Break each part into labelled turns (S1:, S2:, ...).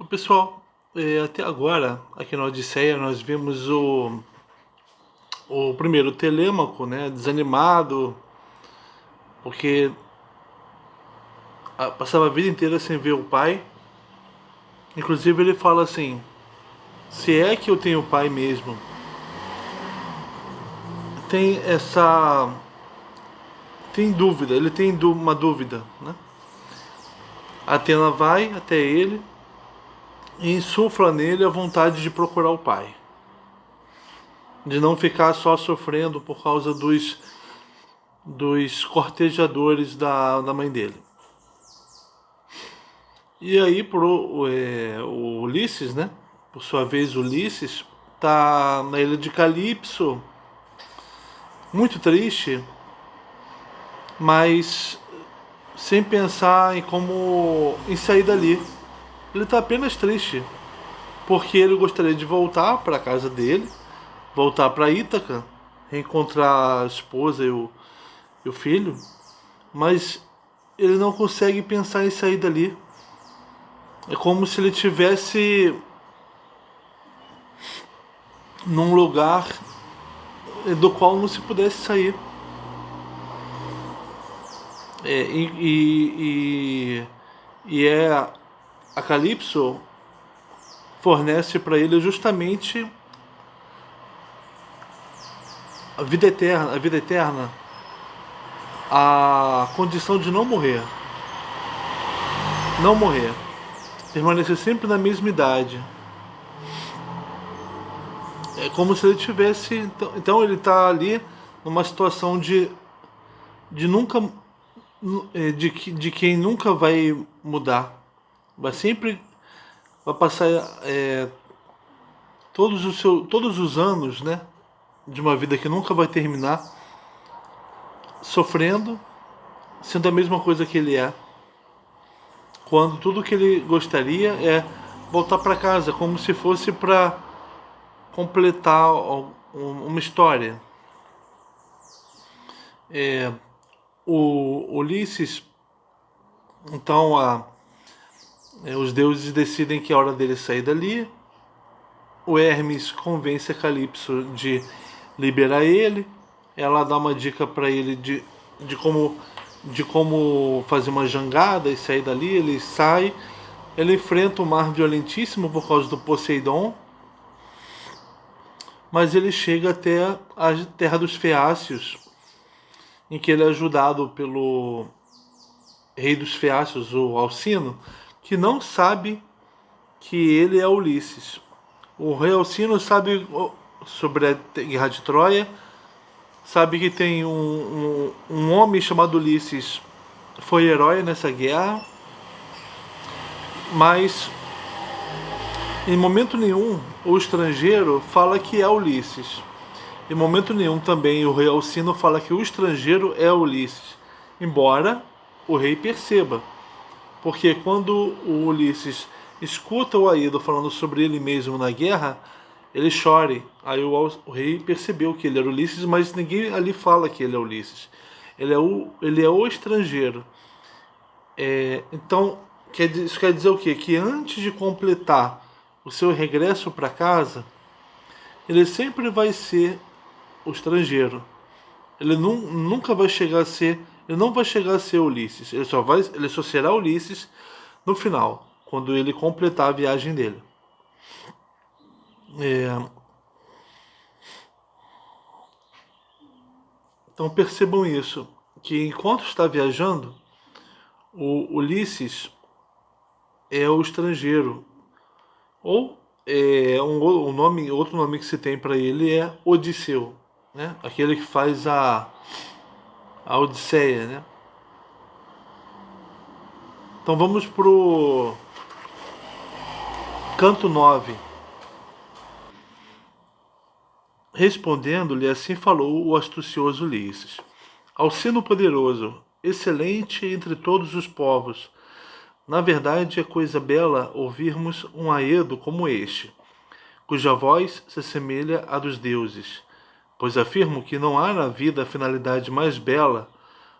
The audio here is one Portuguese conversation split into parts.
S1: Pessoal, até agora, aqui na Odisseia, nós vimos o primeiro Telêmaco, né, desanimado, porque passava a vida inteira sem ver o pai. Inclusive ele fala assim, se é que eu tenho pai mesmo, tem essa... tem dúvida, ele tem uma dúvida, né? Atena vai até ele e insufla nele a vontade de procurar o pai. De não ficar só sofrendo por causa dos cortejadores da mãe dele. E aí o Ulisses, né? Por sua vez, Ulisses tá na ilha de Calipso, muito triste, mas sem pensar em sair dali. Ele tá apenas triste, porque ele gostaria de voltar para a casa dele, voltar para Ítaca, reencontrar a esposa e o filho, mas ele não consegue pensar em sair dali. É como se ele tivesse num lugar do qual não se pudesse sair. É, e é a Calypso fornece para ele justamente a vida eterna, a condição de não morrer, permanecer sempre na mesma idade. É como se ele tivesse, então ele está ali numa situação de nunca de quem nunca vai mudar, vai sempre vai passar todos os anos, né, de uma vida que nunca vai terminar, sofrendo, sendo a mesma coisa que ele é, quando tudo que ele gostaria é voltar para casa, como se fosse para completar uma história. O Ulisses, então os deuses decidem que é hora dele sair dali. O Hermes convence a Calypso de liberar ele. Ela dá uma dica para ele de como fazer uma jangada e sair dali. Ele sai, ele enfrenta um mar violentíssimo por causa do Poseidon, mas ele chega até a terra dos Feácios, em que ele é ajudado pelo rei dos Feácios, o Alcino, que não sabe que ele é Ulisses. O rei Alcino sabe sobre a guerra de Troia, sabe que tem um homem chamado Ulisses, foi herói nessa guerra, mas em momento nenhum o estrangeiro fala que é Ulisses. Em momento nenhum também o rei Alcino fala que o estrangeiro é Ulisses, embora o rei perceba. Porque quando o Ulisses escuta o Aído falando sobre ele mesmo na guerra, ele chora. Aí o rei percebeu que ele era Ulisses, mas ninguém ali fala que ele é Ulisses. Ele é o estrangeiro. Então, isso quer dizer o quê? Que antes de completar o seu regresso para casa, ele sempre vai ser o estrangeiro. Ele nunca vai chegar a ser, ele não vai chegar a ser Ulisses. Ele só será Ulisses no final, quando ele completar a viagem dele. Então percebam isso, que enquanto está viajando, o Ulisses é o estrangeiro, ou outro nome que se tem para ele é Odisseu, né? Aquele que faz a Odisseia, né? Então vamos pro canto 9. Respondendo-lhe, assim falou o astucioso Ulisses: Alcino poderoso, excelente entre todos os povos, na verdade é coisa bela ouvirmos um aedo como este, cuja voz se assemelha à dos deuses, pois afirmo que não há na vida finalidade mais bela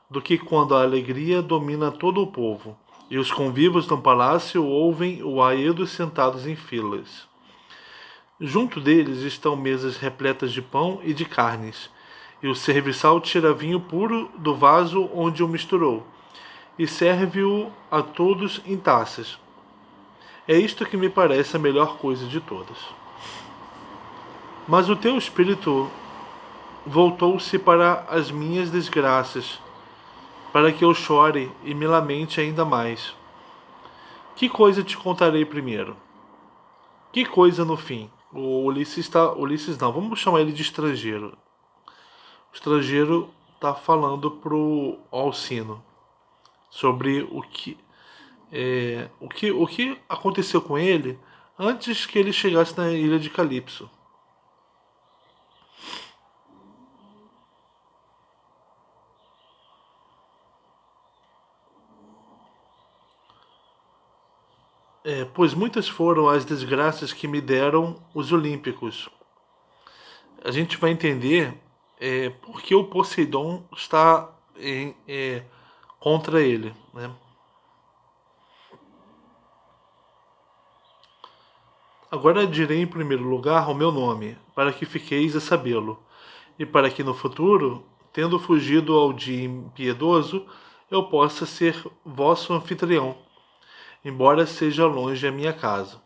S1: do que quando a alegria domina todo o povo e os convivas no palácio ouvem o aedo sentados em filas. Junto deles estão mesas repletas de pão e de carnes, e o serviçal tira vinho puro do vaso onde o misturou, e serve-o a todos em taças. É isto que me parece a melhor coisa de todas. Mas o teu espírito voltou-se para as minhas desgraças, para que eu chore e me lamente ainda mais. Que coisa te contarei primeiro? Que coisa no fim? O Ulisses está. Ulisses não, vamos chamar ele de estrangeiro. O estrangeiro está falando pro Alcino sobre o que aconteceu com ele antes que ele chegasse na ilha de Calipso. Pois muitas foram as desgraças que me deram os Olímpicos. A gente vai entender por que o Poseidon está contra ele, né? Agora direi em primeiro lugar o meu nome, para que fiqueis a sabê-lo, e para que no futuro, tendo fugido ao dia impiedoso, eu possa ser vosso anfitrião, embora seja longe a minha casa.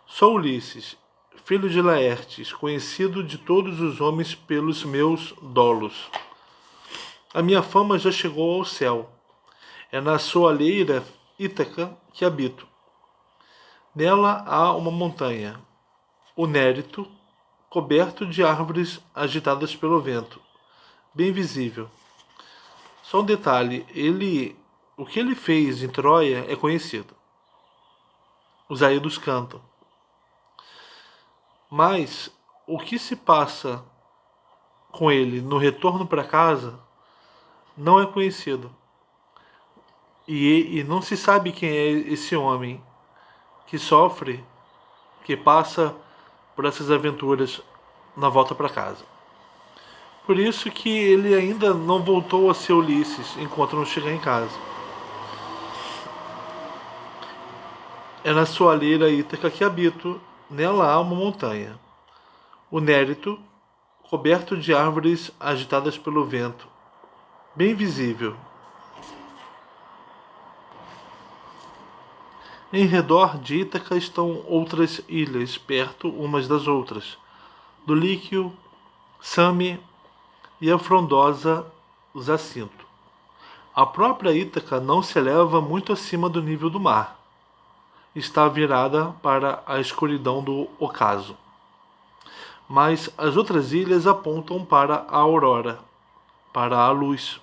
S1: Sou Ulisses, filho de Laertes, conhecido de todos os homens pelos meus dolos. A minha fama já chegou ao céu. É na soalheira Ítaca que habito. Nela há uma montanha, o Nérito, coberto de árvores agitadas pelo vento, bem visível. Só um detalhe, o que ele fez em Troia é conhecido. Os aedos cantam. Mas o que se passa com ele no retorno para casa não é conhecido. E não se sabe quem é esse homem que sofre, que passa por essas aventuras na volta para casa. Por isso que ele ainda não voltou a ser Ulisses enquanto não chegar em casa. É na soalheira Ítaca que habito, nela há uma montanha. O Nérito, coberto de árvores agitadas pelo vento, bem visível. Em redor de Ítaca estão outras ilhas, perto umas das outras, do Líquio, Same e a frondosa Zacinto. A própria Ítaca não se eleva muito acima do nível do mar. Está virada para a escuridão do ocaso. Mas as outras ilhas apontam para a aurora, para a luz.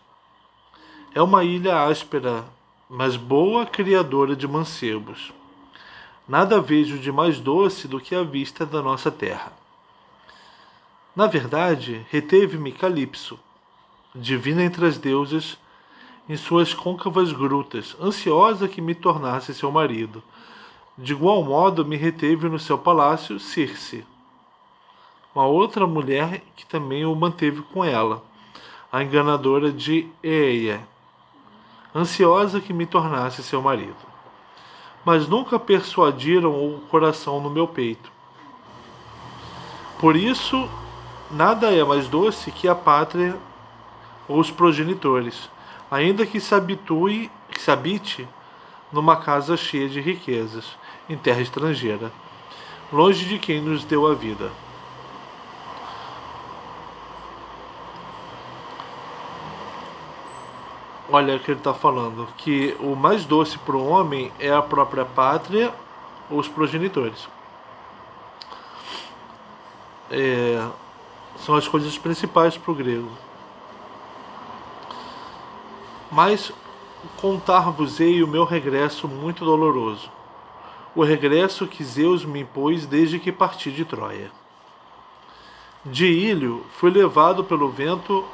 S1: É uma ilha áspera, mas boa criadora de mancebos. Nada vejo de mais doce do que a vista da nossa terra. Na verdade, reteve-me Calipso, divina entre as deusas, em suas côncavas grutas, ansiosa que me tornasse seu marido. De igual modo me reteve no seu palácio Circe, uma outra mulher que também o manteve com ela, a enganadora de Eia, ansiosa que me tornasse seu marido. Mas nunca persuadiram o coração no meu peito. Por isso, nada é mais doce que a pátria ou os progenitores, ainda que se habite numa casa cheia de riquezas, em terra estrangeira, longe de quem nos deu a vida. Olha o que ele está falando, que o mais doce para o homem é a própria pátria ou os progenitores. São as coisas principais para o grego. Mas contar-vos-ei o meu regresso muito doloroso, o regresso que Zeus me impôs desde que parti de Troia. De Ílio fui levado pelo vento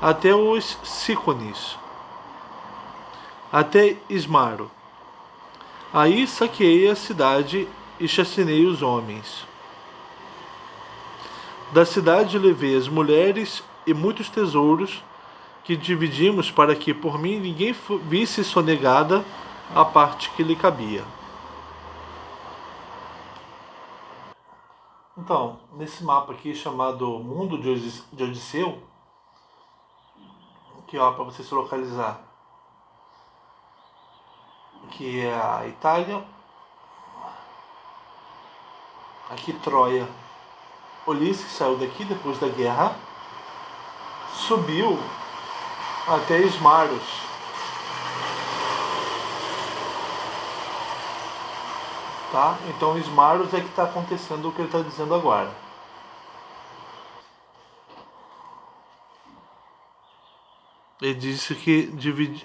S1: até os Sícones, até Ismaro. Aí saqueei a cidade e chacinei os homens. Da cidade levei as mulheres e muitos tesouros que dividimos para que por mim ninguém visse sonegada a parte que lhe cabia. Então, nesse mapa aqui chamado Mundo de Odisseu, que ó, para você se localizar, que é a Itália, aqui Troia. Ulisses saiu daqui depois da guerra, subiu até Ismaros. Tá? Então Ismaros é que está acontecendo o que ele está dizendo agora. Ele disse que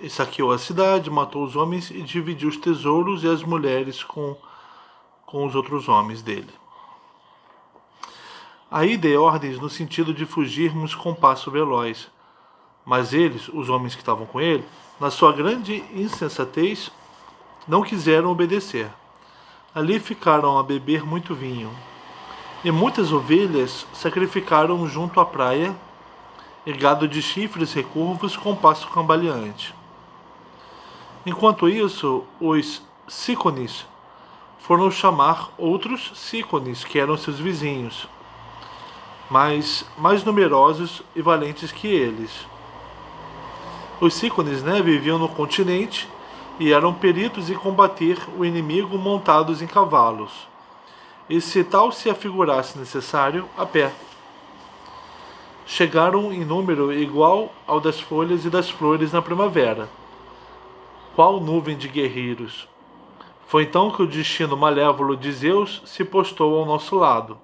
S1: saqueou a cidade, matou os homens e dividiu os tesouros e as mulheres com os outros homens dele. Aí dei ordens no sentido de fugirmos com passo veloz. Mas eles, os homens que estavam com ele, na sua grande insensatez, não quiseram obedecer. Ali ficaram a beber muito vinho. E muitas ovelhas sacrificaram junto à praia, e gado de chifres recurvos com passo cambaleante. Enquanto isso, os sícones foram chamar outros sícones, que eram seus vizinhos, mas mais numerosos e valentes que eles. Os sícones, viviam no continente e eram peritos em combater o inimigo montados em cavalos, e se tal se afigurasse necessário, a pé. Chegaram em número igual ao das folhas e das flores na primavera. Qual nuvem de guerreiros! Foi então que o destino malévolo de Zeus se postou ao nosso lado.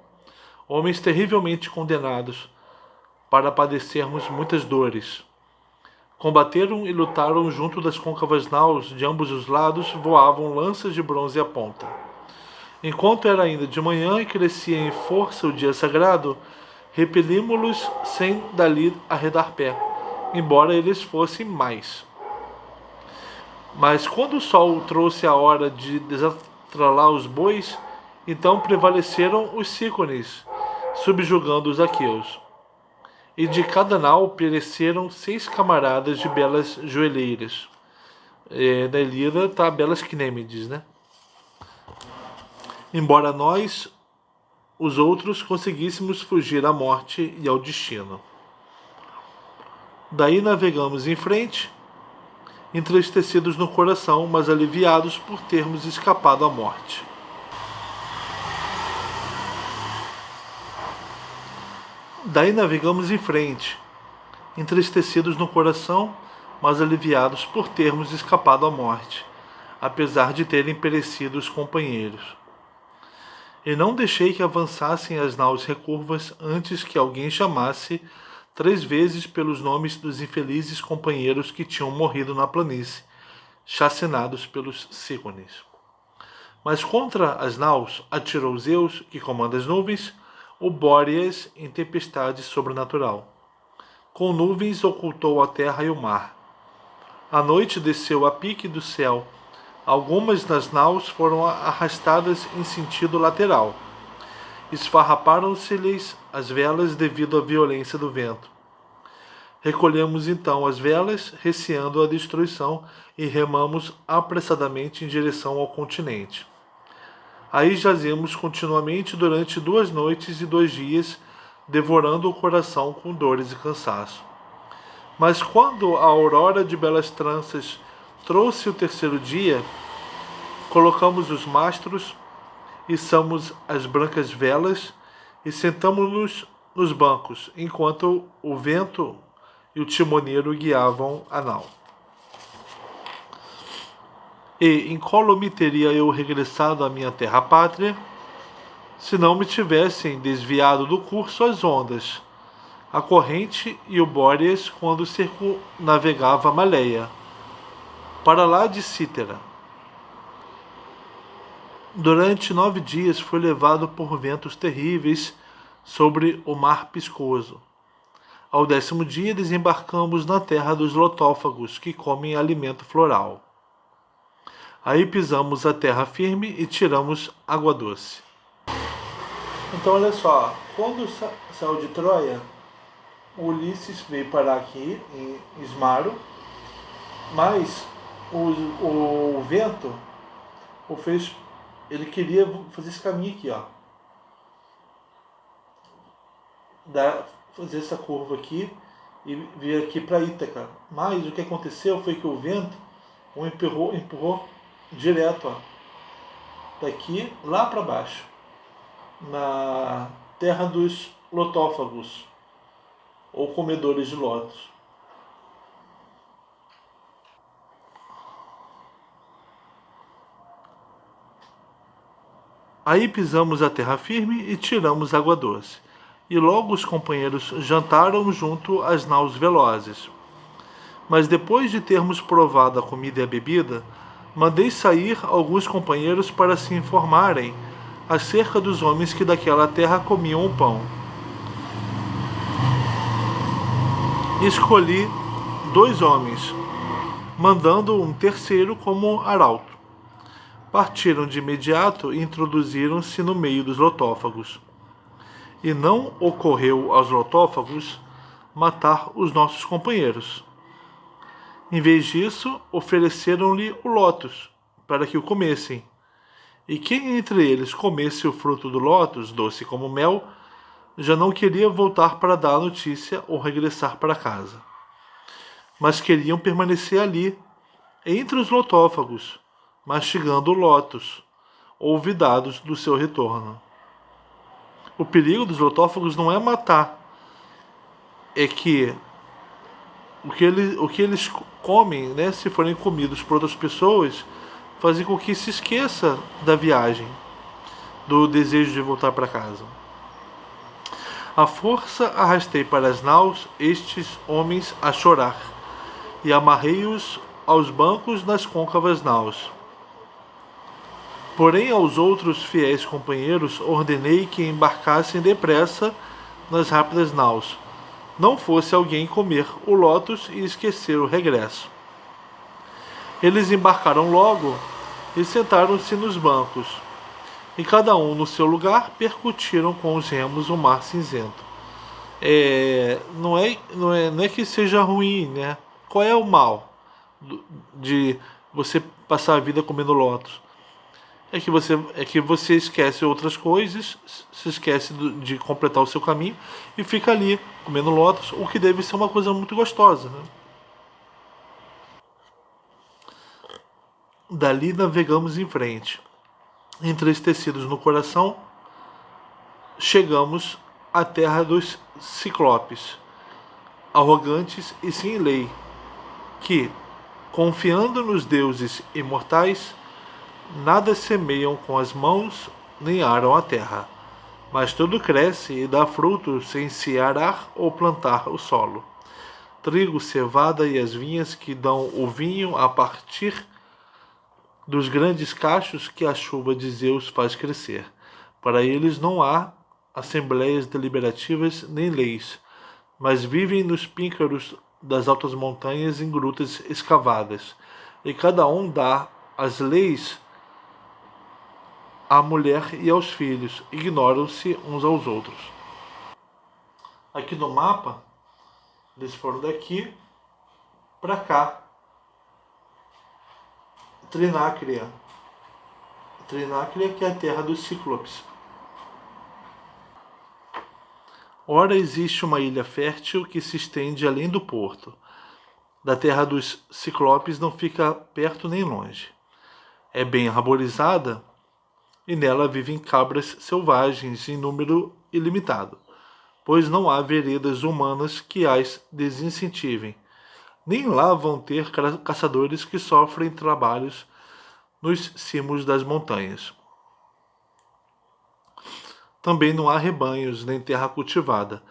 S1: Homens terrivelmente condenados para padecermos muitas dores. Combateram e lutaram junto das côncavas naus, de ambos os lados voavam lanças de bronze à ponta. Enquanto era ainda de manhã e crescia em força o dia sagrado, repelimos-los sem dali arredar pé, embora eles fossem mais. Mas quando o sol trouxe a hora de desatralar os bois, então prevaleceram os sícones, subjugando os aqueus. E de cada nau pereceram 6 camaradas de belas joelheiras. Na Ilíada está belas Cnêmides, Embora nós, os outros, conseguíssemos fugir à morte e ao destino. Daí navegamos em frente, entristecidos no coração, mas aliviados por termos escapado à morte. Daí navegamos em frente, entristecidos no coração, mas aliviados por termos escapado à morte, apesar de terem perecido os companheiros. E não deixei que avançassem as naus recurvas antes que alguém chamasse 3 vezes pelos nomes dos infelizes companheiros que tinham morrido na planície, chacinados pelos sícones. Mas contra as naus atirou Zeus, que comanda as nuvens, o Bóreas em tempestade sobrenatural. Com nuvens ocultou a terra e o mar. A noite desceu a pique do céu. Algumas das naus foram arrastadas em sentido lateral. Esfarraparam-se-lhes as velas devido à violência do vento. Recolhemos então as velas, receando a destruição, e remamos apressadamente em direção ao continente. Aí jazemos continuamente durante 2 noites e 2 dias, devorando o coração com dores e cansaço. Mas quando a aurora de belas tranças trouxe o 3º dia, colocamos os mastros, içamos as brancas velas e sentamo-nos nos bancos, enquanto o vento e o timoneiro guiavam a nau. E incólume teria eu regressado à minha terra pátria, se não me tivessem desviado do curso as ondas, a corrente e o Bóreas quando circunnavegava Maleia, para lá de Cítera. Durante 9 dias fui levado por ventos terríveis sobre o mar piscoso. Ao 10º dia desembarcamos na terra dos lotófagos, que comem alimento floral. Aí pisamos a terra firme e tiramos água doce. Então olha só, quando saiu de Troia, Ulisses veio parar aqui em Ismaro, mas o vento o fez, ele queria fazer esse caminho aqui, ó, fazer essa curva aqui e vir aqui para Ítaca. Mas o que aconteceu foi que o vento o empurrou direto, ó, daqui lá para baixo, na terra dos lotófagos, ou comedores de lótus. Aí pisamos a terra firme e tiramos água doce. E logo os companheiros jantaram junto às naus velozes. Mas depois de termos provado a comida e a bebida, mandei sair alguns companheiros para se informarem acerca dos homens que daquela terra comiam o pão. Escolhi 2 homens, mandando um terceiro como arauto. Partiram de imediato e introduziram-se no meio dos lotófagos. E não ocorreu aos lotófagos matar os nossos companheiros. Em vez disso, ofereceram-lhe o lótus, para que o comessem. E quem entre eles comesse o fruto do lótus, doce como mel, já não queria voltar para dar a notícia ou regressar para casa. Mas queriam permanecer ali, entre os lotófagos, mastigando o lótus, olvidados do seu retorno. O perigo dos lotófagos não é matar, é que o que eles comem, né, se forem comidos por outras pessoas, fazem com que se esqueça da viagem, do desejo de voltar para casa. À força arrastei para as naus estes homens a chorar, e amarrei-os aos bancos das côncavas naus. Porém, aos outros fiéis companheiros ordenei que embarcassem depressa nas rápidas naus, não fosse alguém comer o lótus e esquecer o regresso. Eles embarcaram logo e sentaram-se nos bancos, e cada um no seu lugar percutiram com os remos o mar cinzento. Não é que seja ruim, né? Qual é o mal de você passar a vida comendo lótus? É que você esquece outras coisas, se esquece de completar o seu caminho e fica ali comendo lótus, o que deve ser uma coisa muito gostosa, né? Dali navegamos em frente. Entristecidos no coração, chegamos à terra dos ciclopes, arrogantes e sem lei, que, confiando nos deuses imortais, nada semeiam com as mãos, nem aram a terra, mas tudo cresce e dá fruto sem se arar ou plantar o solo. Trigo, cevada e as vinhas que dão o vinho a partir dos grandes cachos que a chuva de Zeus faz crescer. Para eles não há assembleias deliberativas nem leis, mas vivem nos píncaros das altas montanhas em grutas escavadas, e cada um dá as leis à mulher e aos filhos, ignoram-se uns aos outros. Aqui no mapa, eles foram daqui para cá. Trinácria. Trinácria, que é a terra dos cíclopes. Ora existe uma ilha fértil que se estende além do porto. Da terra dos ciclopes não fica perto nem longe. É bem arborizada e nela vivem cabras selvagens em número ilimitado, pois não há veredas humanas que as desincentivem. Nem lá vão ter caçadores que sofrem trabalhos nos cimos das montanhas. Também não há rebanhos nem terra cultivada,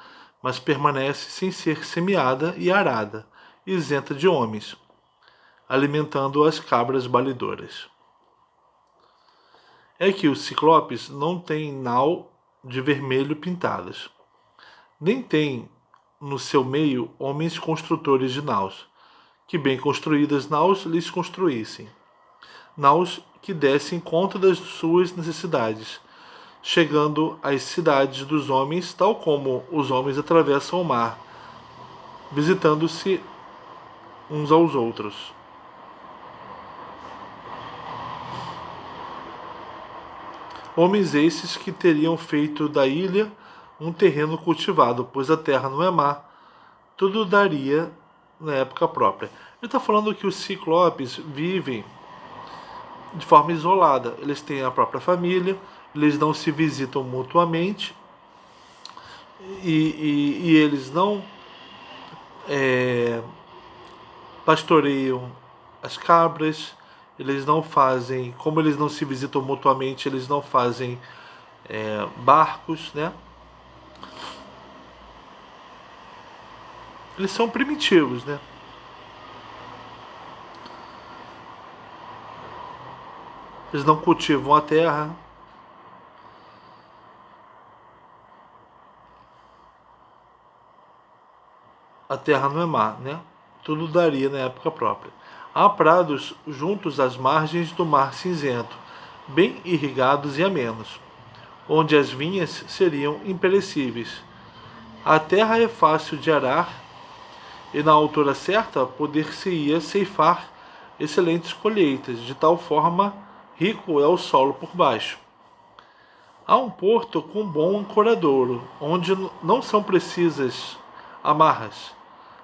S1: mas permanece sem ser semeada e arada, isenta de homens, alimentando as cabras balidoras. É que os ciclopes não têm nau de vermelho pintadas, nem têm no seu meio homens construtores de naus, que bem construídas naus lhes construíssem. Naus que dessem conta das suas necessidades, chegando às cidades dos homens, tal como os homens atravessam o mar, visitando-se uns aos outros. Homens esses que teriam feito da ilha um terreno cultivado, pois a terra não é má, tudo daria na época própria. Ele está falando que os ciclopes vivem de forma isolada. Eles têm a própria família, eles não se visitam mutuamente e eles não pastoreiam as cabras, eles não fazem, como eles não se visitam mutuamente, eles não fazem barcos, né? Eles são primitivos, né? Eles não cultivam a terra. A terra não é má, né? Tudo daria na época própria. Há prados juntos às margens do Mar Cinzento, bem irrigados e amenos, onde as vinhas seriam imperecíveis. A terra é fácil de arar e na altura certa poder-se-ia ceifar excelentes colheitas, de tal forma rico é o solo por baixo. Há um porto com bom ancoradouro, onde não são precisas amarras,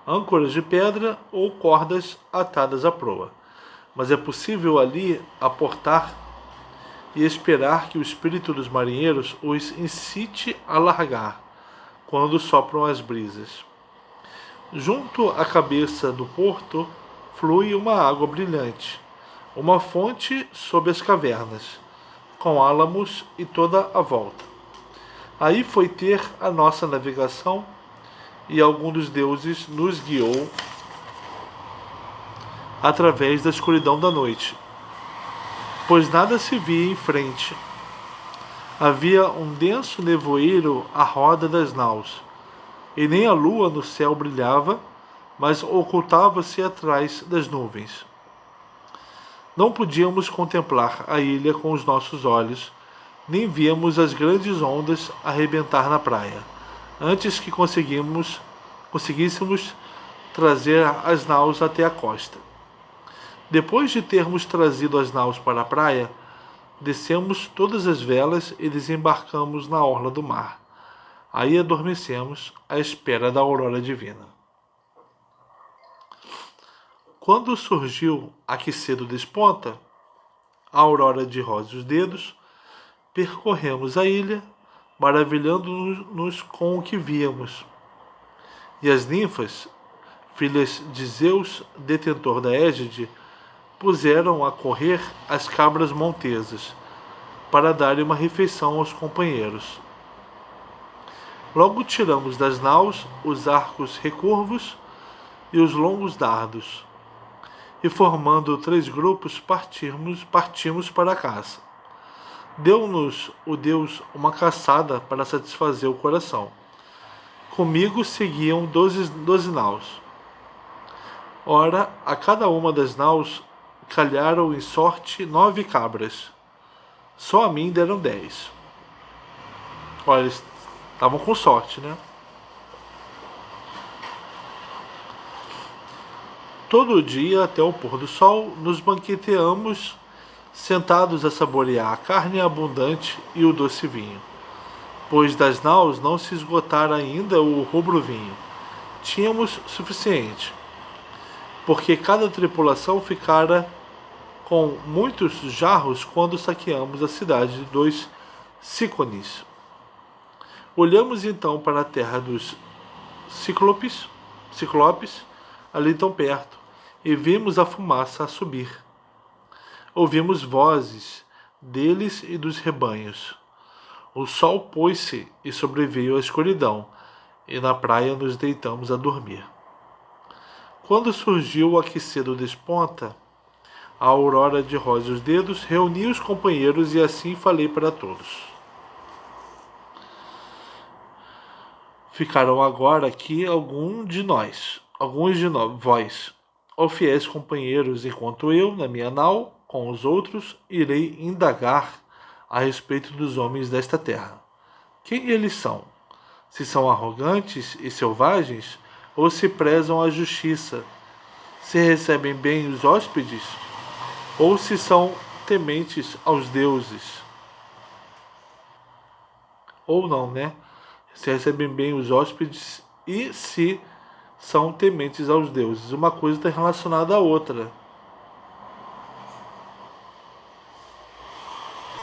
S1: âncoras de pedra ou cordas atadas à proa. Mas é possível ali aportar e esperar que o espírito dos marinheiros os incite a largar, quando sopram as brisas. Junto à cabeça do porto flui uma água brilhante, uma fonte sob as cavernas, com álamos e toda a volta. Aí foi ter a nossa navegação e algum dos deuses nos guiou através da escuridão da noite, pois nada se via em frente. Havia um denso nevoeiro à roda das naus, e nem a lua no céu brilhava, mas ocultava-se atrás das nuvens. Não podíamos contemplar a ilha com os nossos olhos, nem víamos as grandes ondas arrebentar na praia, antes que conseguíssemos trazer as naus até a costa. Depois de termos trazido as naus para a praia, descemos todas as velas e desembarcamos na orla do mar. Aí adormecemos à espera da aurora divina. Quando surgiu a que cedo desponta, a aurora de róseos dedos, percorremos a ilha, maravilhando-nos com o que víamos. E as ninfas, filhas de Zeus, detentor da égide, puseram a correr as cabras montesas, para darem uma refeição aos companheiros. Logo tiramos das naus os arcos recurvos e os longos dardos, e formando 3 grupos partimos para a caça. Deu-nos o Deus uma caçada para satisfazer o coração. Comigo seguiam 12 naus. Ora, a cada uma das naus calharam em sorte 9 cabras. Só a mim deram 10. Olha, eles estavam com sorte, né? Todo dia, até o pôr do sol, nos banqueteamos, sentados a saborear a carne abundante e o doce vinho. Pois das naus não se esgotara ainda o rubro vinho. Tínhamos suficiente, porque cada tripulação ficara com muitos jarros quando saqueamos a cidade dos Cícones. Olhamos então para a terra dos Ciclopes, ali tão perto, e vimos a fumaça a subir. Ouvimos vozes deles e dos rebanhos. O sol pôs-se e sobreveio a escuridão, e na praia nos deitamos a dormir. Quando surgiu a que cedo desponta, a aurora de róseos dedos, reuni os companheiros e assim falei para todos. Ficarão agora aqui alguns de vós, ó fiéis companheiros, enquanto eu, na minha nau, com os outros, irei indagar a respeito dos homens desta terra. Quem eles são? Se são arrogantes e selvagens, ou se prezam a justiça? Se recebem bem os hóspedes? Ou se são tementes aos deuses? ou não, né? Se recebem bem os hóspedes e se são tementes aos deuses. Uma coisa está relacionada à outra.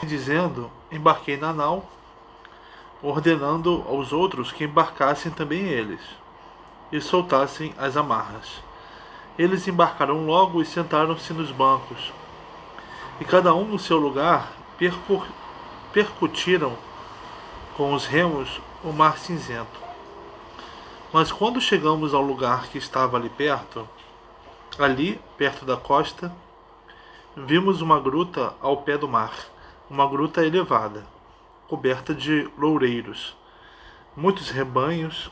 S1: Dizendo, embarquei na nau, ordenando aos outros que embarcassem também eles e soltassem as amarras. Eles embarcaram logo e sentaram-se nos bancos, e cada um no seu lugar percutiram com os remos o mar cinzento. Mas quando chegamos ao lugar que estava ali perto da costa, vimos uma gruta ao pé do mar, uma gruta elevada, coberta de loureiros. Muitos rebanhos,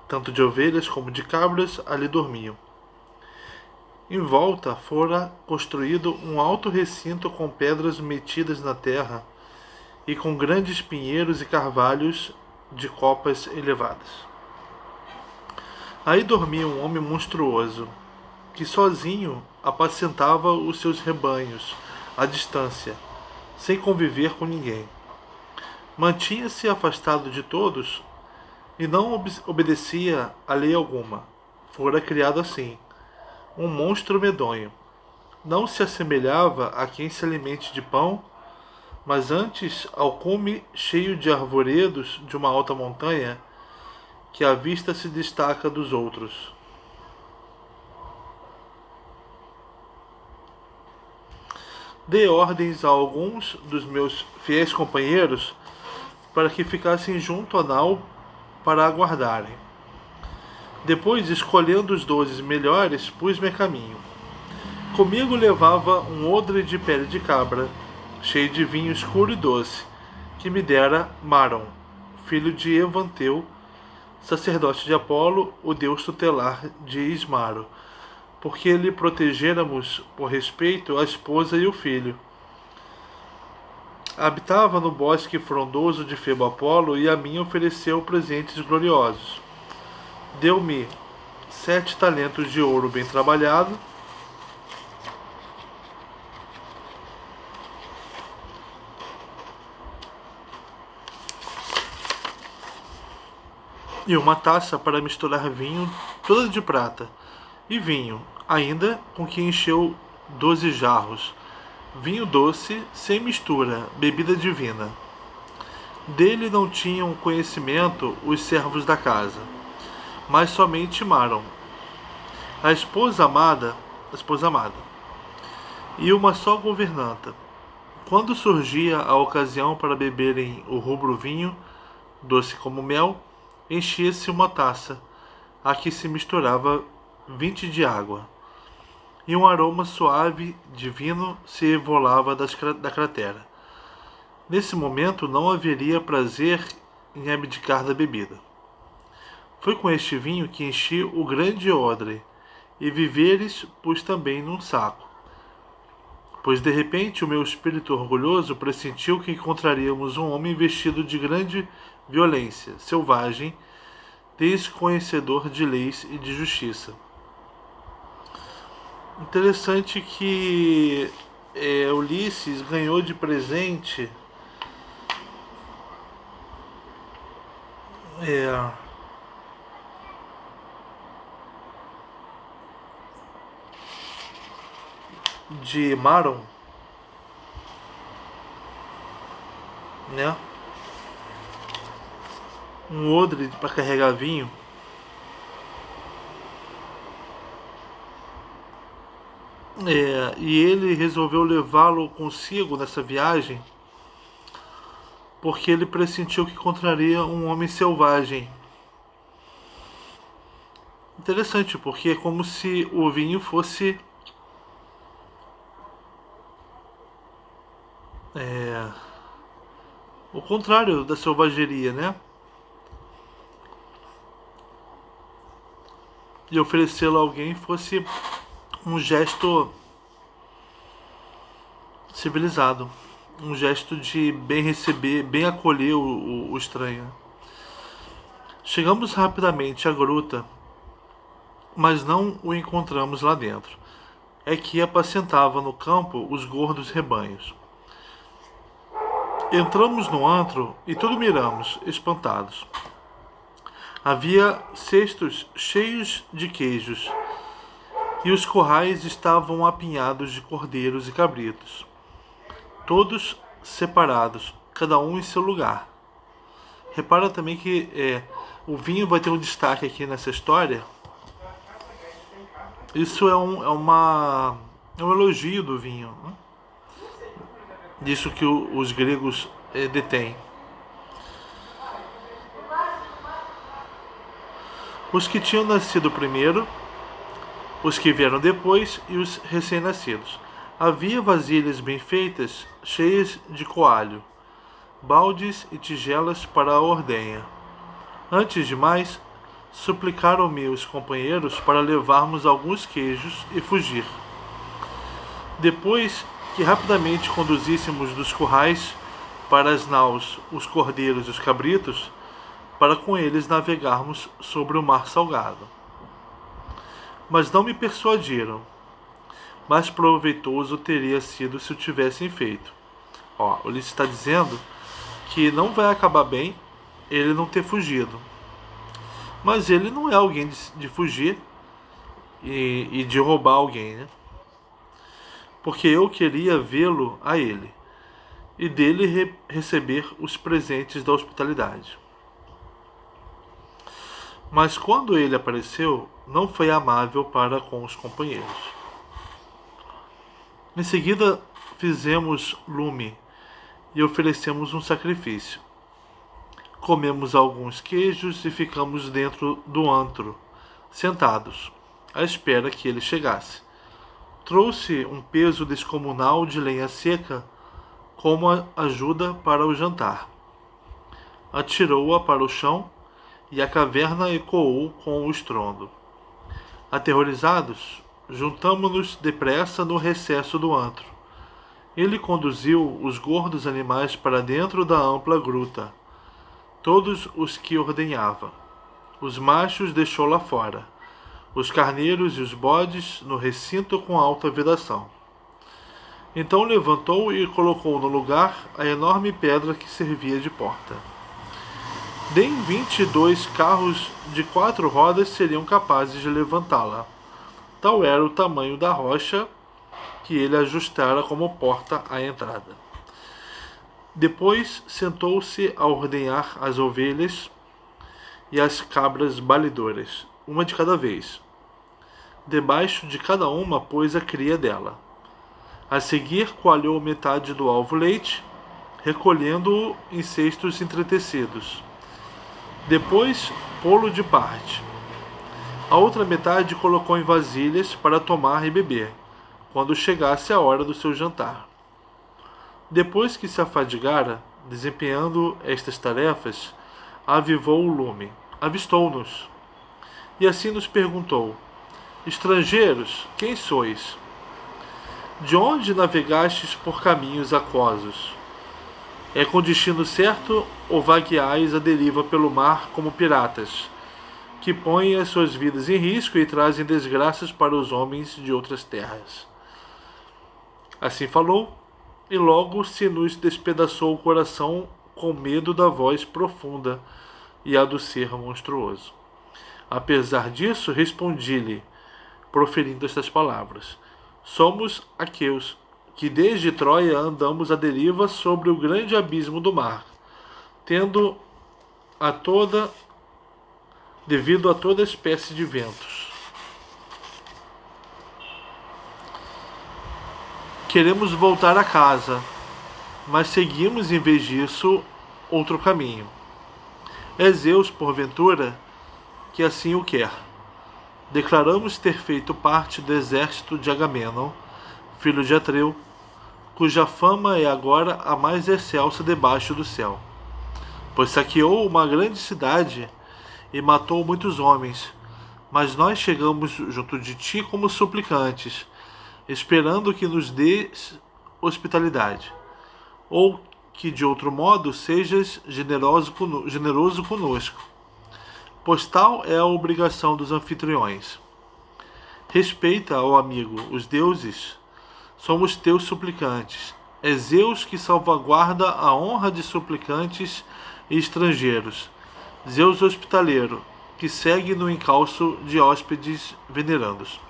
S1: tanto de ovelhas como de cabras, ali dormiam. Em volta fora construído um alto recinto com pedras metidas na terra e com grandes pinheiros e carvalhos de copas elevadas. Aí dormia um homem monstruoso, que sozinho apacentava os seus rebanhos à distância, sem conviver com ninguém. Mantinha-se afastado de todos e não obedecia a lei alguma. Fora criado assim, um monstro medonho. Não se assemelhava a quem se alimente de pão, mas antes ao cume cheio de arvoredos de uma alta montanha, que à vista se destaca dos outros. Dei ordens a alguns dos meus fiéis companheiros para que ficassem junto à nau para aguardarem. Depois, escolhendo os 12 melhores, pus-me a caminho. Comigo levava um odre de pele de cabra, cheio de vinho escuro e doce, que me dera Maron, filho de Evanteu, sacerdote de Apolo, o deus tutelar de Ismaro, porque lhe protegêramos, por respeito, a esposa e o filho. Habitava no bosque frondoso de Febo Apolo e a mim ofereceu presentes gloriosos. Deu-me 7 talentos de ouro bem trabalhado, e uma taça para misturar vinho toda de prata, e vinho, ainda com que encheu 12 jarros, vinho doce, sem mistura, bebida divina. Dele não tinham conhecimento os servos da casa, mas somente Maron, a esposa amada, e uma só governanta. Quando surgia a ocasião para beberem o rubro vinho, doce como mel, enchia-se uma taça, a que se misturava 20 de água, e um aroma suave, divino, se evolava da cratera. Nesse momento não haveria prazer em abdicar da bebida. Foi com este vinho que enchi o grande odre, e víveres pus também num saco, pois de repente o meu espírito orgulhoso pressentiu que encontraríamos um homem vestido de grande violência, selvagem, desconhecedor de leis e de justiça. Interessante que Ulisses ganhou de presente de Maron, né? Um odre para carregar vinho. E ele resolveu levá-lo consigo nessa viagem porque ele pressentiu que encontraria um homem selvagem. Interessante, porque é como se o vinho fosse o contrário da selvageria, né? E oferecê-lo a alguém fosse um gesto civilizado, um gesto de bem receber, bem acolher o estranho. Chegamos rapidamente à gruta, mas não o encontramos lá dentro. É que apacentava no campo os gordos rebanhos. Entramos no antro e tudo miramos, espantados. Havia cestos cheios de queijos, e os currais estavam apinhados de cordeiros e cabritos, todos separados, cada um em seu lugar. Repara também que o vinho vai ter um destaque aqui nessa história. Isso é um elogio do vinho, né? Disso que os gregos detêm. Os que tinham nascido primeiro, os que vieram depois e os recém-nascidos. Havia vasilhas bem feitas, cheias de coalho, baldes e tigelas para a ordenha. Antes de mais, suplicaram-me os companheiros para levarmos alguns queijos e fugir. Depois que rapidamente conduzíssemos dos currais para as naus os cordeiros e os cabritos, para com eles navegarmos sobre o mar salgado. Mas não me persuadiram. Mais proveitoso teria sido se o tivessem feito. O Ulisses está dizendo que não vai acabar bem ele não ter fugido. Mas ele não é alguém de fugir e de roubar alguém, né? Porque eu queria vê-lo a ele e dele receber os presentes da hospitalidade. Mas quando ele apareceu, não foi amável para com os companheiros. Em seguida, fizemos lume e oferecemos um sacrifício. Comemos alguns queijos e ficamos dentro do antro, sentados, à espera que ele chegasse. Trouxe um peso descomunal de lenha seca como ajuda para o jantar. Atirou-a para o chão e a caverna ecoou com o estrondo. Aterrorizados, juntamo-nos depressa no recesso do antro. Ele conduziu os gordos animais para dentro da ampla gruta, todos os que ordenhava. Os machos deixou lá fora, os carneiros e os bodes no recinto com alta vedação. Então levantou e colocou no lugar a enorme pedra que servia de porta. Nem 22 carros de 4 rodas seriam capazes de levantá-la. Tal era o tamanho da rocha que ele ajustara como porta à entrada. Depois sentou-se a ordenhar as ovelhas e as cabras balidoras, uma de cada vez. Debaixo de cada uma pôs a cria dela. A seguir coalhou metade do alvo leite, recolhendo-o em cestos entretecidos. Depois pô-lo de parte. A outra metade colocou em vasilhas para tomar e beber, quando chegasse a hora do seu jantar. Depois que se afadigara, desempenhando estas tarefas, avivou o lume, avistou-nos, e assim nos perguntou: Estrangeiros, quem sois? De onde navegastes por caminhos aquosos? É com destino certo ou vagueais a deriva pelo mar como piratas, que põem as suas vidas em risco e trazem desgraças para os homens de outras terras? Assim falou, e logo se nos despedaçou o coração com medo da voz profunda e a do ser monstruoso. Apesar disso, respondi-lhe, proferindo estas palavras: Somos aqueus que desde Troia andamos à deriva sobre o grande abismo do mar, devido a toda espécie de ventos. Queremos voltar a casa, mas seguimos em vez disso outro caminho. É Zeus, porventura, que assim o quer. Declaramos ter feito parte do exército de Agamenon, filho de Atreu, cuja fama é agora a mais excelsa debaixo do céu, pois saqueou uma grande cidade e matou muitos homens, mas nós chegamos junto de ti como suplicantes, esperando que nos dês hospitalidade, ou que de outro modo sejas generoso conosco, pois tal é a obrigação dos anfitriões. Respeita, ó amigo, os deuses, somos teus suplicantes, É Zeus que salvaguarda a honra de suplicantes e estrangeiros. Zeus hospitaleiro, que segue no encalço de hóspedes venerandos.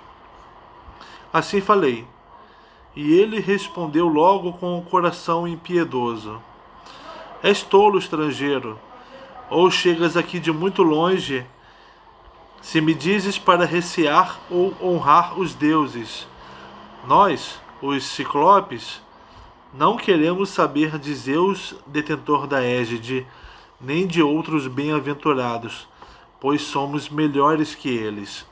S1: Assim falei, e ele respondeu logo com o coração impiedoso. És tolo, estrangeiro, ou chegas aqui de muito longe, se me dizes para recear ou honrar os deuses. Nós, os ciclopes, não queremos saber de Zeus, detentor da égide, nem de outros bem-aventurados, pois somos melhores que eles.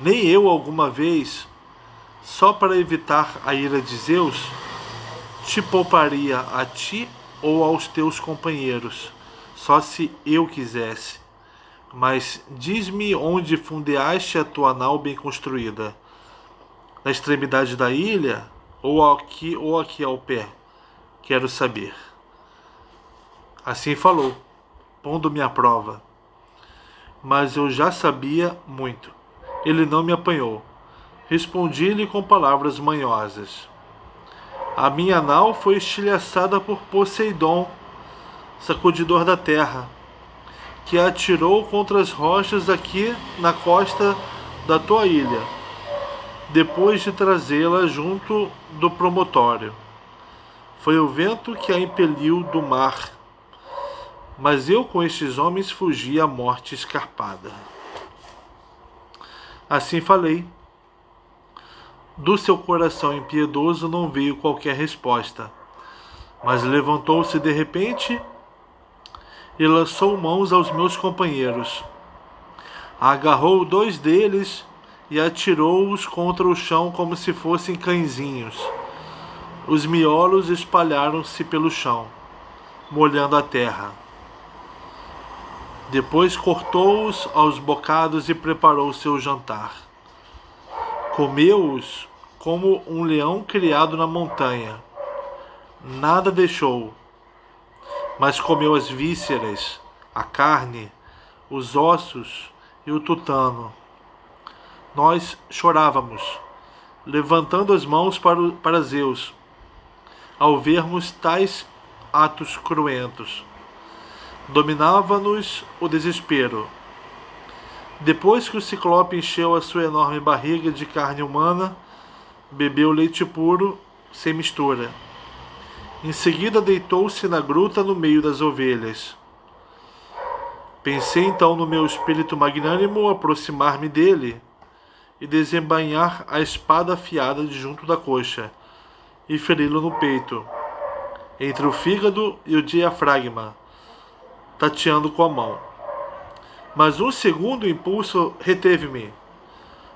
S1: Nem eu alguma vez, só para evitar a ira de Zeus, te pouparia a ti ou aos teus companheiros, só se eu quisesse. Mas diz-me onde fundeaste a tua nau bem construída. Na extremidade da ilha, ou aqui ao pé? Quero saber. Assim falou, pondo-me à prova. Mas eu já sabia muito. Ele não me apanhou. Respondi-lhe com palavras manhosas. A minha nau foi estilhaçada por Poseidon, sacudidor da terra, que a atirou contra as rochas aqui na costa da tua ilha, depois de trazê-la junto do promontório. Foi o vento que a impeliu do mar, mas eu com estes homens fugi à morte escarpada. Assim falei. Do seu coração impiedoso não veio qualquer resposta, mas levantou-se de repente e lançou mãos aos meus companheiros. Agarrou 2 deles e atirou-os contra o chão como se fossem cãezinhos. Os miolos espalharam-se pelo chão, molhando a terra. Depois cortou-os aos bocados e preparou seu jantar. Comeu-os como um leão criado na montanha. Nada deixou, mas comeu as vísceras, a carne, os ossos e o tutano. Nós chorávamos, levantando as mãos para Zeus, ao vermos tais atos cruentos. Dominava-nos o desespero. Depois que o ciclope encheu a sua enorme barriga de carne humana, bebeu leite puro, sem mistura. Em seguida deitou-se na gruta no meio das ovelhas. Pensei então no meu espírito magnânimo aproximar-me dele e desembainhar a espada afiada de junto da coxa e feri-lo no peito, entre o fígado e o diafragma, tateando com a mão. Mas um segundo impulso reteve-me.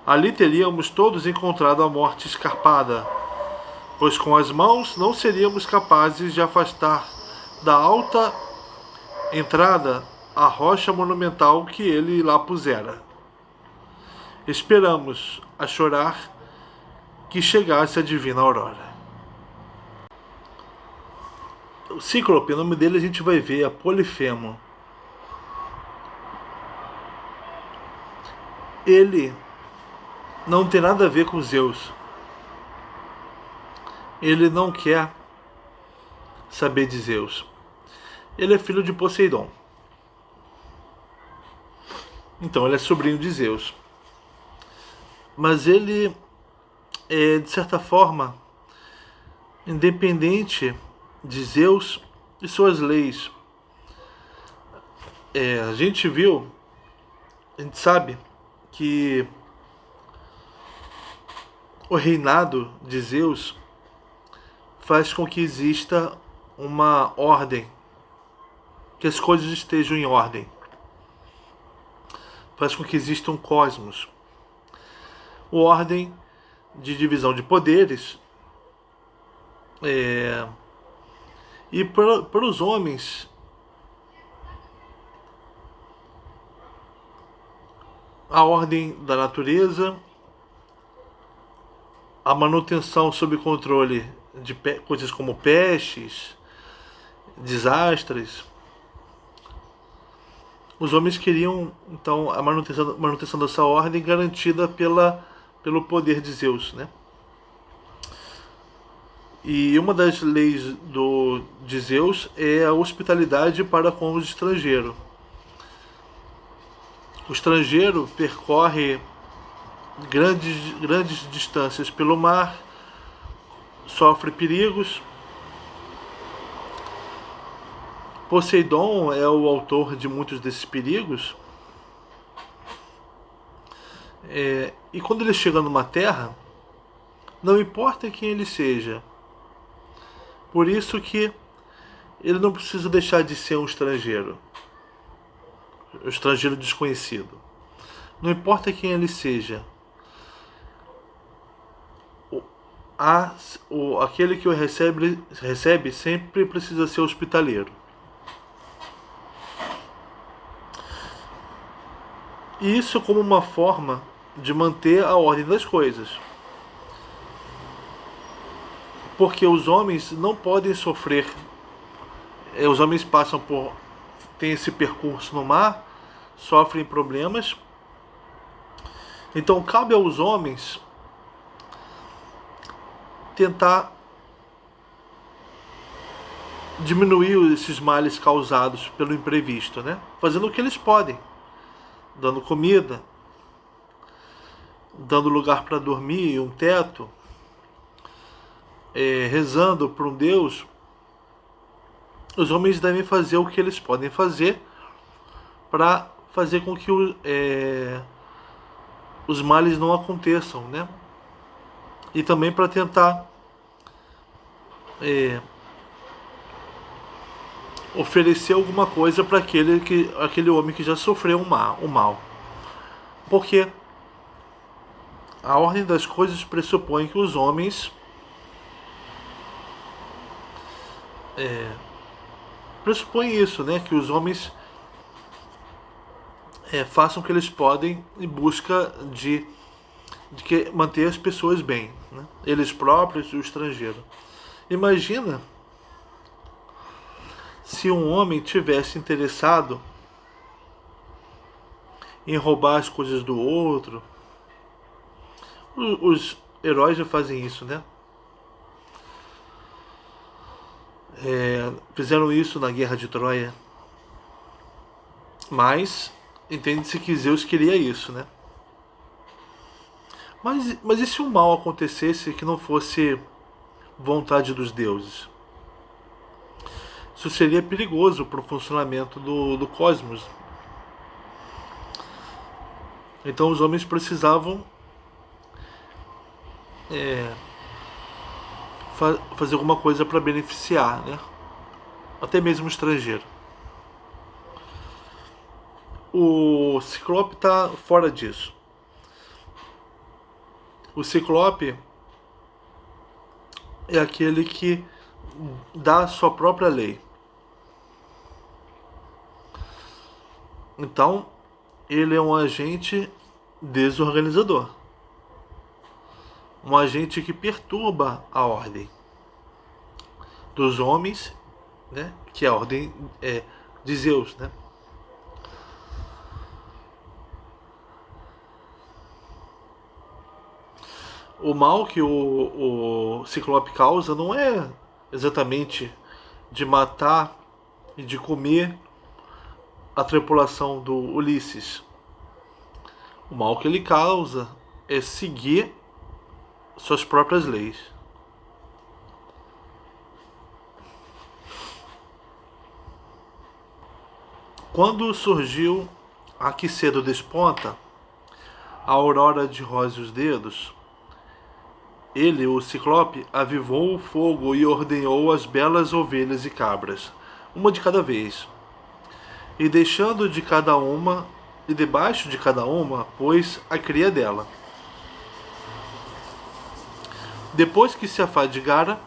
S1: Ali teríamos todos encontrado a morte escarpada, pois com as mãos não seríamos capazes de afastar da alta entrada a rocha monumental que ele lá pusera. Esperamos, a chorar, que chegasse a divina aurora. O Cíclope, o nome dele a gente vai ver, é Polifemo. Ele não tem nada a ver com Zeus. Ele não quer saber de Zeus. Ele é filho de Poseidon. Então ele é sobrinho de Zeus. Mas ele é, de certa forma, independente de Zeus e suas leis. A gente sabe que o reinado de Zeus faz com que exista uma ordem, que as coisas estejam em ordem, faz com que exista um cosmos, uma ordem de divisão de poderes, e para os homens a ordem da natureza, a manutenção sob controle de coisas como pestes, desastres. Os homens queriam, então, a manutenção dessa ordem garantida pelo poder de Zeus, né? E uma das leis de Zeus é a hospitalidade para com os estrangeiros. O estrangeiro percorre grandes distâncias pelo mar, sofre perigos. Poseidon é o autor de muitos desses perigos. E quando ele chega numa terra, não importa quem ele seja, por isso que ele não precisa deixar de ser um estrangeiro desconhecido. Não importa quem ele seja, aquele que o recebe sempre precisa ser hospitaleiro. E isso como uma forma de manter a ordem das coisas. Porque os homens não podem sofrer. Os homens têm esse percurso no mar, sofrem problemas. Então cabe aos homens tentar diminuir esses males causados pelo imprevisto, né? Fazendo o que eles podem, dando comida, dando lugar para dormir, um teto, rezando para um Deus. Os homens devem fazer o que eles podem fazer para fazer com que os males não aconteçam, né? E também para tentar oferecer alguma coisa para aquele homem que já sofreu um mal. Porque a ordem das coisas pressupõe que os homens pressupõe isso, né? Que os homens façam o que eles podem em busca de manter as pessoas bem, né? Eles próprios e o estrangeiro. Imagina se um homem tivesse interessado em roubar as coisas do outro. Os heróis já fazem isso, né? Fizeram isso na Guerra de Troia. Mas entende-se que Zeus queria isso, né? Mas e se o mal acontecesse que não fosse vontade dos deuses? Isso seria perigoso para o funcionamento do cosmos. Então os homens precisavam fazer alguma coisa para beneficiar, né? Até mesmo o estrangeiro. O Ciclope está fora disso. O Ciclope é aquele que dá a sua própria lei. Então, ele é um agente desorganizador. Um agente que perturba a ordem dos homens, né? Que é a ordem de Zeus, né? O mal que o Ciclope causa não é exatamente de matar e de comer a tripulação do Ulisses. O mal que ele causa é seguir suas próprias leis. Quando surgiu a que cedo desponta, a aurora de róseos dedos, ele, o Ciclope, avivou o fogo e ordenhou as belas ovelhas e cabras, uma de cada vez, e debaixo de cada uma, pôs a cria dela. Depois que se afadigara,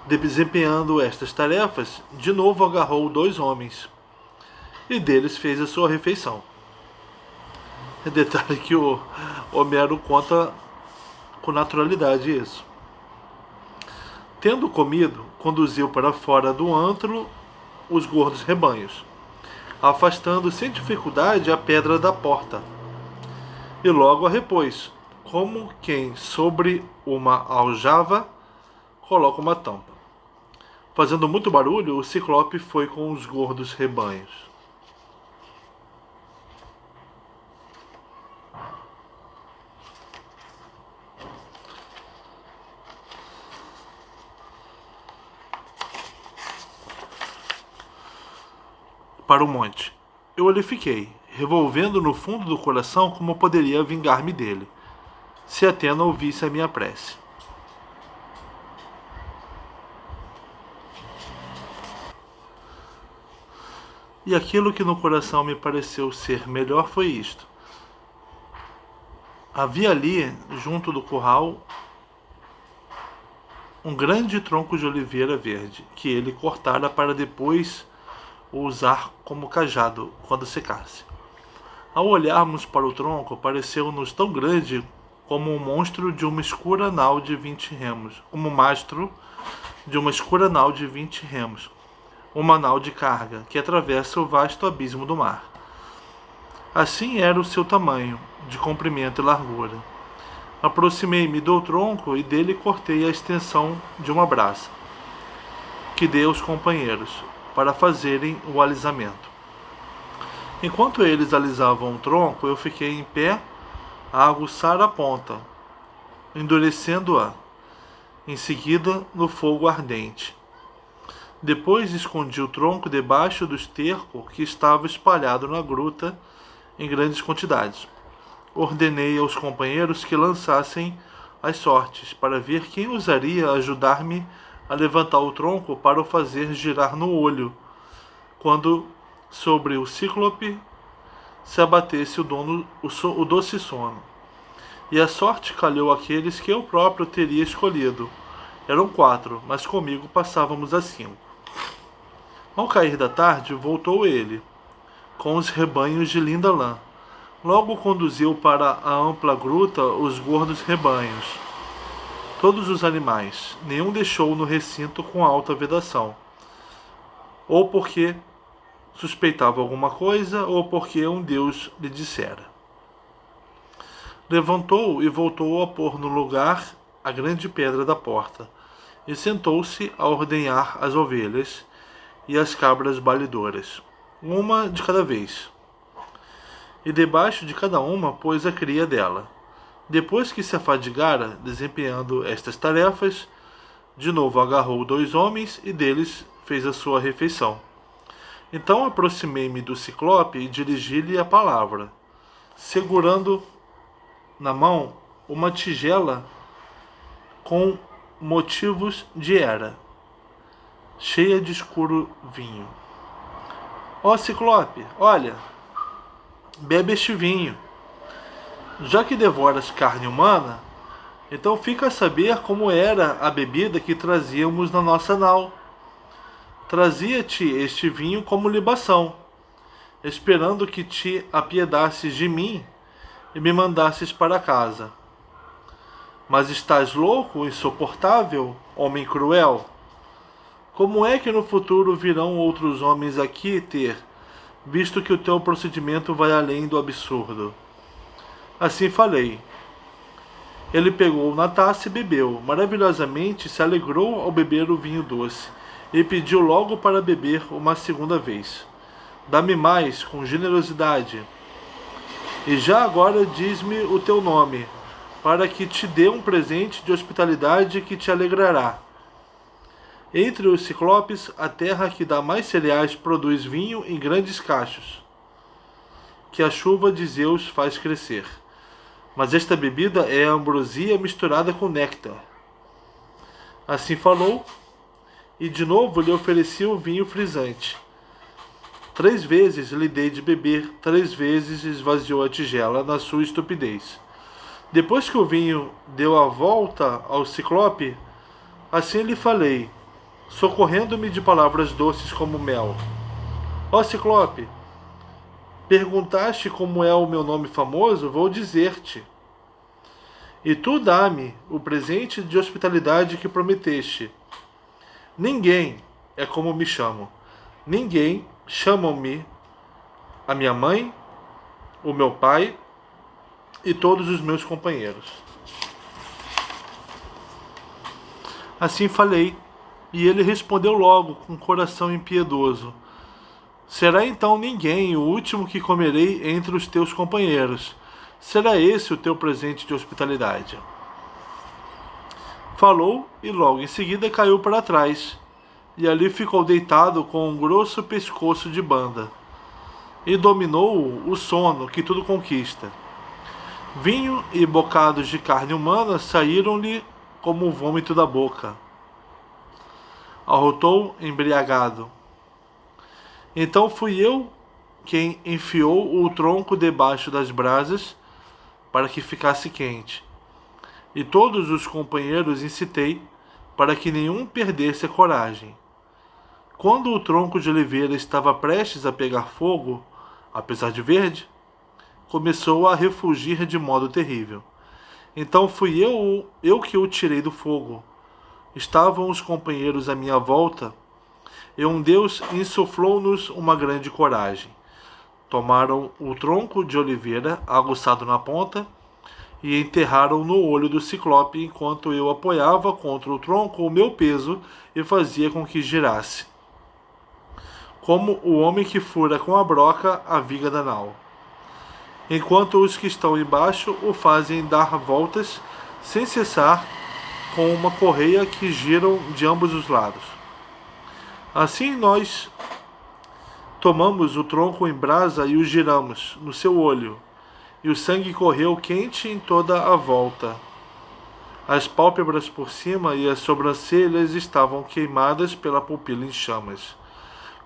S1: desempenhando estas tarefas, de novo agarrou 2 homens, e deles fez a sua refeição. Detalhe que o Homero conta com naturalidade isso. Tendo comido, conduziu para fora do antro os gordos rebanhos, afastando sem dificuldade a pedra da porta, e logo a repôs, como quem sobre uma aljava coloca uma tampa. Fazendo muito barulho, o Ciclope foi com os gordos rebanhos. Para o monte. Eu ali fiquei, revolvendo no fundo do coração como poderia vingar-me dele, se Atena ouvisse a minha prece. E aquilo que no coração me pareceu ser melhor foi isto. Havia ali, junto do curral, um grande tronco de oliveira verde, que ele cortara para depois o usar como cajado quando secasse. Ao olharmos para o tronco, pareceu-nos tão grande como um monstro de uma escura nau de 20 remos, como um mastro de uma escura nau de 20 remos, uma nau de carga que atravessa o vasto abismo do mar. Assim era o seu tamanho, de comprimento e largura. Aproximei-me do tronco e dele cortei a extensão de uma braça, que dei aos companheiros, para fazerem o alisamento. Enquanto eles alisavam o tronco, eu fiquei em pé a aguçar a ponta, endurecendo-a, em seguida no fogo ardente. Depois escondi o tronco debaixo do esterco que estava espalhado na gruta em grandes quantidades. Ordenei aos companheiros que lançassem as sortes para ver quem ousaria ajudar-me a levantar o tronco para o fazer girar no olho, quando sobre o Cíclope se abatesse o doce sono. E a sorte calhou aqueles que eu próprio teria escolhido. Eram 4, mas comigo passávamos a 5. Ao cair da tarde, voltou ele, com os rebanhos de linda lã. Logo conduziu para a ampla gruta os gordos rebanhos, todos os animais. Nenhum deixou no recinto com alta vedação, ou porque suspeitava alguma coisa, ou porque um deus lhe dissera. Levantou e voltou a pôr no lugar a grande pedra da porta, e sentou-se a ordenhar as ovelhas e as cabras balidoras, uma de cada vez. E debaixo de cada uma pôs a cria dela. Depois que se afadigara desempenhando estas tarefas, de novo agarrou 2 homens e deles fez a sua refeição. Então aproximei-me do Ciclope e dirigi-lhe a palavra, segurando na mão uma tigela com motivos de era, cheia de escuro vinho. Ó Ciclope, olha, bebe este vinho. Já que devoras carne humana, então fica a saber como era a bebida que trazíamos na nossa nau. Trazia-te este vinho como libação, esperando que te apiedasses de mim e me mandasses para casa. Mas estás louco, insuportável, homem cruel? Como é que no futuro virão outros homens aqui ter, visto que o teu procedimento vai além do absurdo? Assim falei. Ele pegou na taça e bebeu. Maravilhosamente se alegrou ao beber o vinho doce, e pediu logo para beber uma segunda vez. Dá-me mais, com generosidade. E já agora diz-me o teu nome, para que te dê um presente de hospitalidade que te alegrará. Entre os ciclopes, a terra que dá mais cereais produz vinho em grandes cachos, que a chuva de Zeus faz crescer. Mas esta bebida é a ambrosia misturada com néctar. Assim falou, e de novo lhe ofereci o vinho frisante. 3 vezes lhe dei de beber, 3 vezes esvaziou a tigela na sua estupidez. Depois que o vinho deu a volta ao Ciclope, assim lhe falei, socorrendo-me de palavras doces como mel. Ó Ciclope, perguntaste como é o meu nome famoso? Vou dizer-te. E tu dá-me o presente de hospitalidade que prometeste. Ninguém é como me chamo. Ninguém chama-me a minha mãe, o meu pai e todos os meus companheiros. Assim falei, e ele respondeu logo, com coração impiedoso: será então ninguém o último que comerei entre os teus companheiros. Será esse o teu presente de hospitalidade? Falou, e logo em seguida caiu para trás, e ali ficou deitado com um grosso pescoço de banda. E dominou-o o sono que tudo conquista. Vinho e bocados de carne humana saíram-lhe como o vômito da boca. Arrotou embriagado. Então fui eu quem enfiou o tronco debaixo das brasas para que ficasse quente. E todos os companheiros incitei para que nenhum perdesse a coragem. Quando o tronco de oliveira estava prestes a pegar fogo, apesar de verde, começou a refulgir de modo terrível. Então fui eu que o tirei do fogo. Estavam os companheiros à minha volta, e um Deus insuflou-nos uma grande coragem. Tomaram o tronco de oliveira, aguçado na ponta, e enterraram no olho do ciclope, enquanto eu apoiava contra o tronco o meu peso e fazia com que girasse, como o homem que fura com a broca a viga da nau, enquanto os que estão embaixo o fazem dar voltas sem cessar com uma correia que giram de ambos os lados. Assim nós tomamos o tronco em brasa e o giramos no seu olho, e o sangue correu quente em toda a volta. As pálpebras por cima e as sobrancelhas estavam queimadas pela pupila em chamas,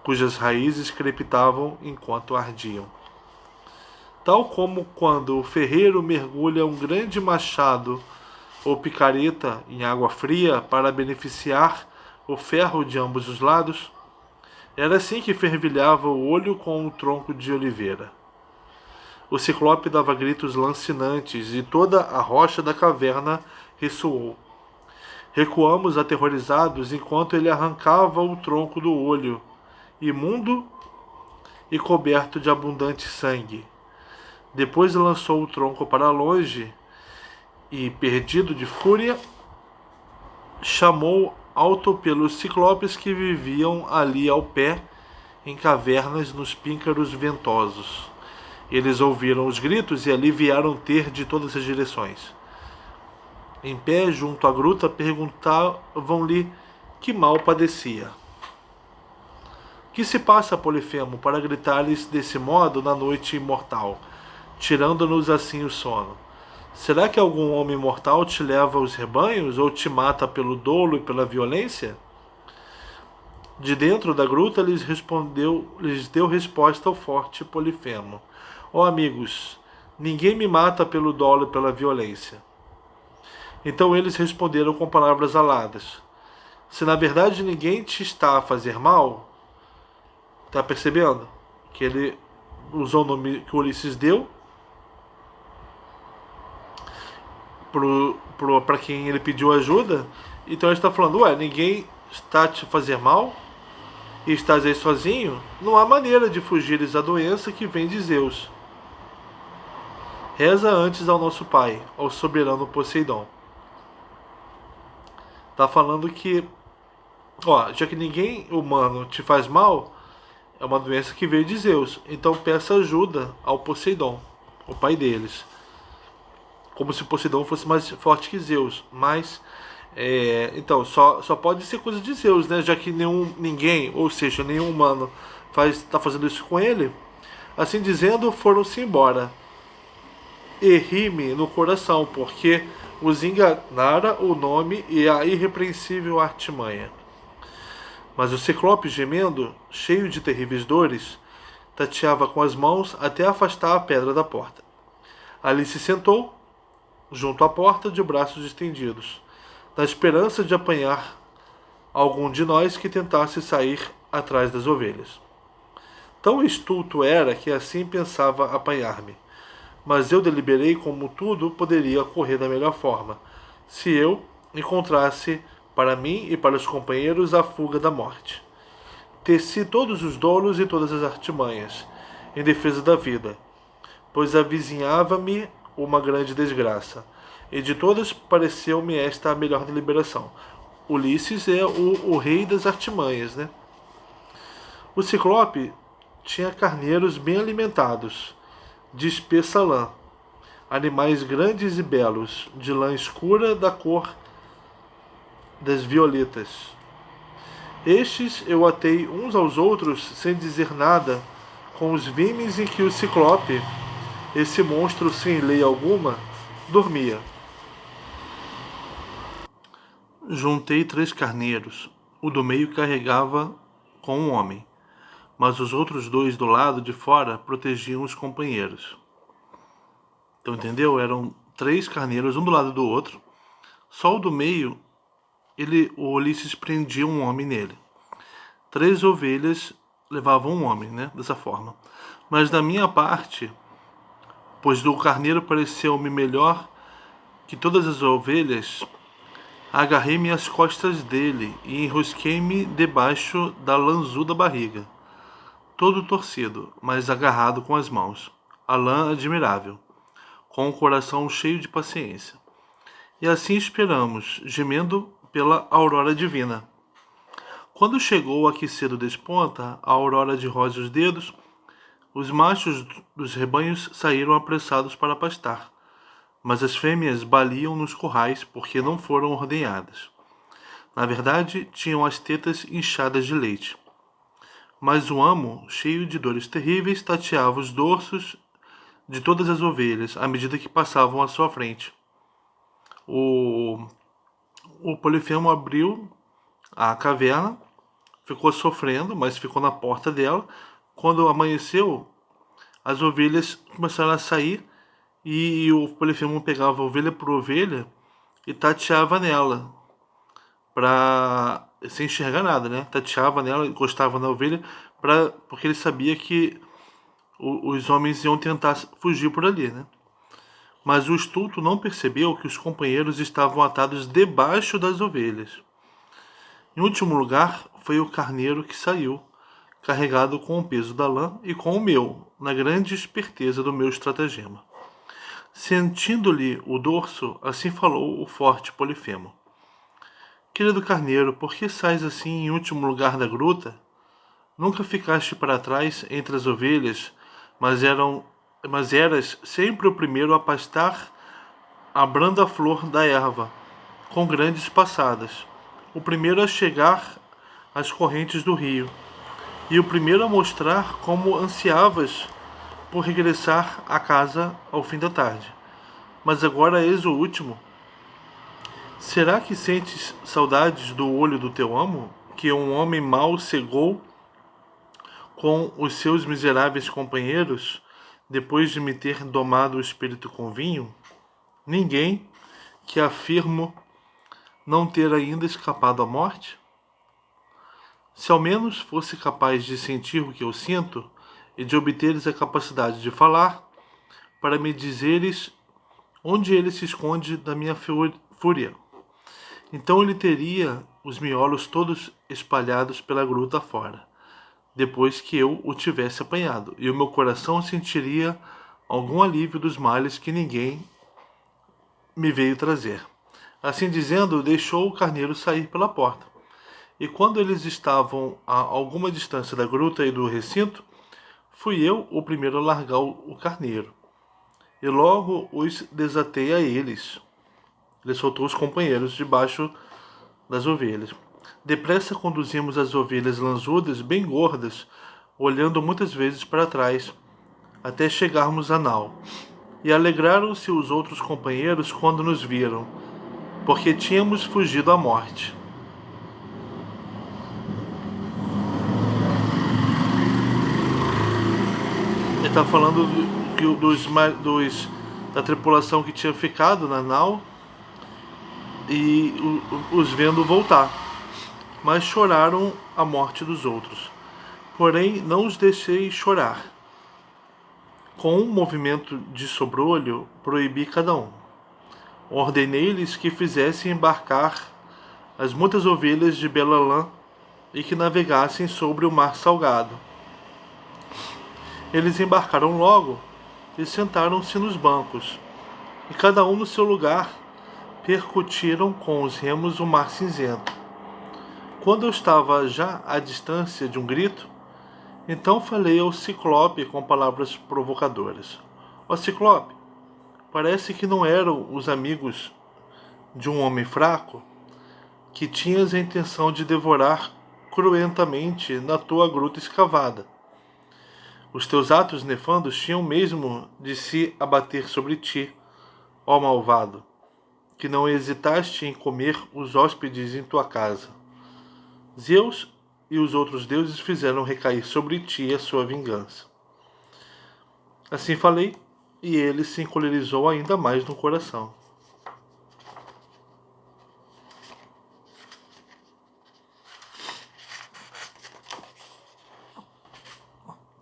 S1: cujas raízes crepitavam enquanto ardiam. Tal como quando o ferreiro mergulha um grande machado ou picareta em água fria para beneficiar o ferro de ambos os lados, era assim que fervilhava o olho com o tronco de oliveira. O ciclope dava gritos lancinantes e toda a rocha da caverna ressoou. Recuamos aterrorizados enquanto ele arrancava o tronco do olho, imundo e coberto de abundante sangue. Depois lançou o tronco para longe e, perdido de fúria, chamou alto pelos ciclopes que viviam ali ao pé, em cavernas nos píncaros ventosos. Eles ouviram os gritos e ali vieram ter de todas as direções. Em pé, junto à gruta, perguntavam-lhe que mal padecia. Que se passa, Polifemo, para gritar-lhes desse modo na noite imortal, tirando-nos assim o sono? Será que algum homem mortal te leva aos rebanhos ou te mata pelo dolo e pela violência? De dentro da gruta lhes deu resposta o forte Polifemo: ó amigos, ninguém me mata pelo dolo e pela violência. Então eles responderam com palavras aladas: se na verdade ninguém te está a fazer mal, está percebendo? Que ele usou o nome que Ulisses deu para quem ele pediu ajuda. Então ele está falando: ué, ninguém está a te fazer mal e estás aí sozinho? Não há maneira de fugires da doença que vem de Zeus. Reza antes ao nosso pai, ao soberano Poseidon. Está falando que, ó, já que ninguém humano te faz mal, é uma doença que veio de Zeus. Então peça ajuda ao Poseidon, o pai deles. Como se Poseidon fosse mais forte que Zeus. Mas, então, só pode ser coisa de Zeus, né? Já que ninguém, ou seja, nenhum humano está fazendo isso com ele. Assim dizendo, foram-se embora. E ri-me no coração, porque os enganara o nome e a irrepreensível artimanha. Mas o ciclope, gemendo, cheio de terríveis dores, tateava com as mãos até afastar a pedra da porta. Ali se sentou, junto à porta, de braços estendidos, na esperança de apanhar algum de nós que tentasse sair atrás das ovelhas. Tão estulto era que assim pensava apanhar-me. Mas eu deliberei como tudo poderia ocorrer da melhor forma, se eu encontrasse para mim e para os companheiros a fuga da morte. Teci todos os dolos e todas as artimanhas, em defesa da vida, pois avizinhava-me uma grande desgraça, e de todas pareceu-me esta a melhor deliberação. Ulisses é o rei das artimanhas, né? O Ciclope tinha carneiros bem alimentados, de espessa lã, animais grandes e belos, de lã escura da cor das violetas. Estes eu atei uns aos outros sem dizer nada, com os vimes em que o Ciclope, esse monstro sem lei alguma, dormia. Juntei 3 carneiros. O do meio carregava com um homem, mas os outros 2 do lado de fora protegiam os companheiros. Então, entendeu? Eram 3 carneiros, um do lado do outro. Só o do meio, o Ulisses prendia um homem nele. 3 ovelhas levavam um homem, né? Dessa forma. Mas da minha parte, pois do carneiro pareceu-me melhor que todas as ovelhas, agarrei-me às costas dele e enrosquei-me debaixo da lanzuda barriga, todo torcido, mas agarrado com as mãos. A lã admirável, com o coração cheio de paciência. E assim esperamos, gemendo pela aurora divina. Quando chegou o aquecer do desponta, a aurora de rosa os dedos, os machos dos rebanhos saíram apressados para pastar, mas as fêmeas baliam nos currais porque não foram ordenhadas. Na verdade, tinham as tetas inchadas de leite. Mas o amo, cheio de dores terríveis, tateava os dorsos de todas as ovelhas à medida que passavam à sua frente. O Polifemo abriu a caverna, ficou sofrendo, mas ficou na porta dela. Quando amanheceu, as ovelhas começaram a sair e o Polifemo pegava ovelha por ovelha e tateava nela, sem enxergar nada, né? Tateava nela, encostava na ovelha, porque ele sabia que os homens iam tentar fugir por ali, né? Mas o estulto não percebeu que os companheiros estavam atados debaixo das ovelhas. Em último lugar, foi o carneiro que saiu, carregado com o peso da lã e com o meu, na grande esperteza do meu estratagema. Sentindo-lhe o dorso, assim falou o forte Polifemo. Querido carneiro, por que sais assim em último lugar da gruta? Nunca ficaste para trás entre as ovelhas, mas eras sempre o primeiro a pastar a branda flor da erva, com grandes passadas, o primeiro a chegar às correntes do rio, e o primeiro a mostrar como ansiavas por regressar à casa ao fim da tarde. Mas agora és o último. Será que sentes saudades do olho do teu amo, que um homem mau cegou com os seus miseráveis companheiros, depois de me ter domado o espírito com vinho? Ninguém, que afirmo não ter ainda escapado à morte? Se ao menos fosse capaz de sentir o que eu sinto e de obteres a capacidade de falar, para me dizeres onde ele se esconde da minha fúria, então ele teria os miolos todos espalhados pela gruta fora, depois que eu o tivesse apanhado, e o meu coração sentiria algum alívio dos males que ninguém me veio trazer. Assim dizendo, deixou o carneiro sair pela porta. E quando eles estavam a alguma distância da gruta e do recinto, fui eu o primeiro a largar o carneiro. E logo os desatei a eles. Ele soltou os companheiros debaixo das ovelhas. Depressa conduzimos as ovelhas lanzudas, bem gordas, olhando muitas vezes para trás, até chegarmos a Nau. E alegraram-se os outros companheiros quando nos viram, porque tínhamos fugido à morte. Ele está falando da tripulação que tinha ficado na Nau e os vendo voltar, mas choraram a morte dos outros. Porém, não os deixei chorar. Com um movimento de sobrolho, proibi cada um. Ordenei-lhes que fizessem embarcar as muitas ovelhas de bela lã e que navegassem sobre o mar salgado. Eles embarcaram logo e sentaram-se nos bancos, e cada um no seu lugar percutiram com os remos o mar cinzento. quando eu estava já à distância de um grito, então falei ao Ciclope com palavras provocadoras. Ó Ciclope, parece que não eram os amigos de um homem fraco que tinhas a intenção de devorar cruentamente na tua gruta escavada. Os teus atos nefandos tinham mesmo de se abater sobre ti, ó malvado, que não hesitaste em comer os hóspedes em tua casa. Zeus e os outros deuses fizeram recair sobre ti a sua vingança. Assim falei, e ele se encolerizou ainda mais no coração.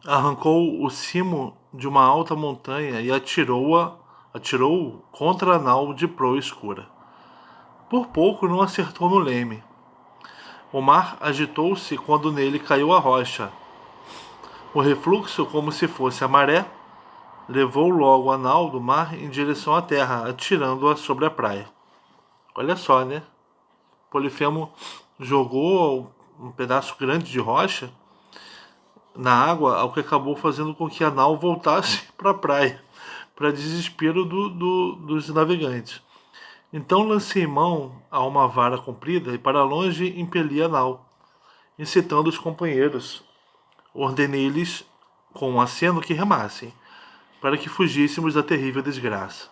S1: Arrancou o cimo de uma alta montanha e atirou contra a nau de proa escura. Por pouco não acertou no leme. O mar agitou-se quando nele caiu a rocha. O refluxo, como se fosse a maré, levou logo a nau do mar em direção à terra, atirando-a sobre a praia. Olha só, né? Polifemo jogou um pedaço grande de rocha na água, ao que acabou fazendo com que a nau voltasse para a praia, para desespero dos navegantes. Então lancei mão a uma vara comprida e para longe impeli a nau, incitando os companheiros. Ordenei-lhes com um aceno que remassem, para que fugíssemos da terrível desgraça.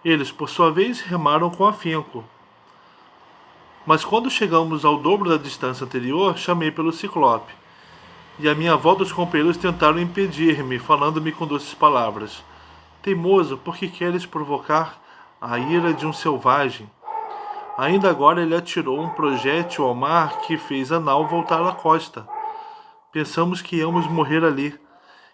S1: Eles, por sua vez, remaram com afinco. Mas quando chegamos ao dobro da distância anterior, chamei pelo Ciclope. E a minha volta os companheiros tentaram impedir-me, falando-me com doces palavras. Teimoso, por que queres provocar a ira de um selvagem? Ainda agora ele atirou um projétil ao mar que fez a nau voltar à costa. Pensamos que íamos morrer ali.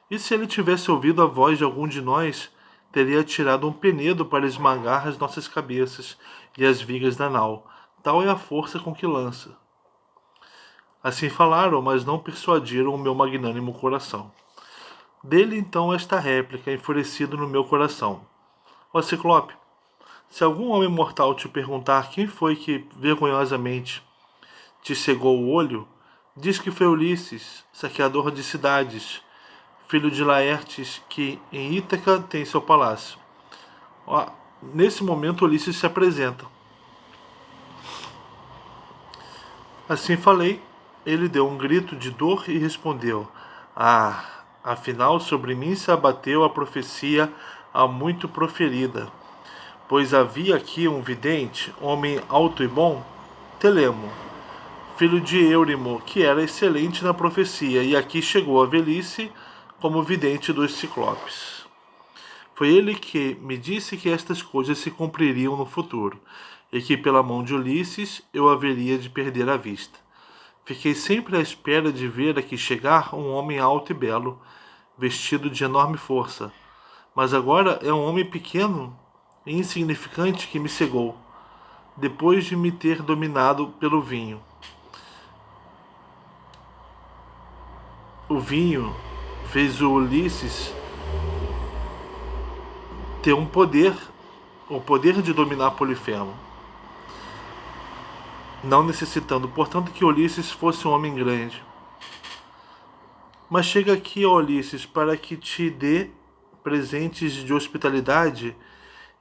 S1: E se ele tivesse ouvido a voz de algum de nós, teria atirado um penedo para esmagar as nossas cabeças e as vigas da nau. Tal é a força com que lança. Assim falaram, mas não persuadiram o meu magnânimo coração. Dele então esta réplica, enfurecido no meu coração. Ó Ciclope, se algum homem mortal te perguntar quem foi que vergonhosamente te cegou o olho, diz que foi Ulisses, saqueador de cidades, filho de Laertes, que em Ítaca tem seu palácio. Nesse momento Ulisses se apresenta. Assim falei, ele deu um grito de dor e respondeu: afinal sobre mim se abateu a profecia há muito proferida, pois havia aqui um vidente, homem alto e bom, Telemo, filho de Eurimo, que era excelente na profecia, e aqui chegou a velhice como vidente dos ciclopes. Foi ele que me disse que estas coisas se cumpririam no futuro, e que pela mão de Ulisses eu haveria de perder a vista. Fiquei sempre à espera de ver aqui chegar um homem alto e belo, vestido de enorme força. Mas agora é um homem pequeno e insignificante que me cegou, depois de me ter dominado pelo vinho. O vinho fez o Ulisses ter o poder de dominar Polifemo, não necessitando, portanto, que Ulisses fosse um homem grande. Mas chega aqui, ó Ulisses, para que te dê presentes de hospitalidade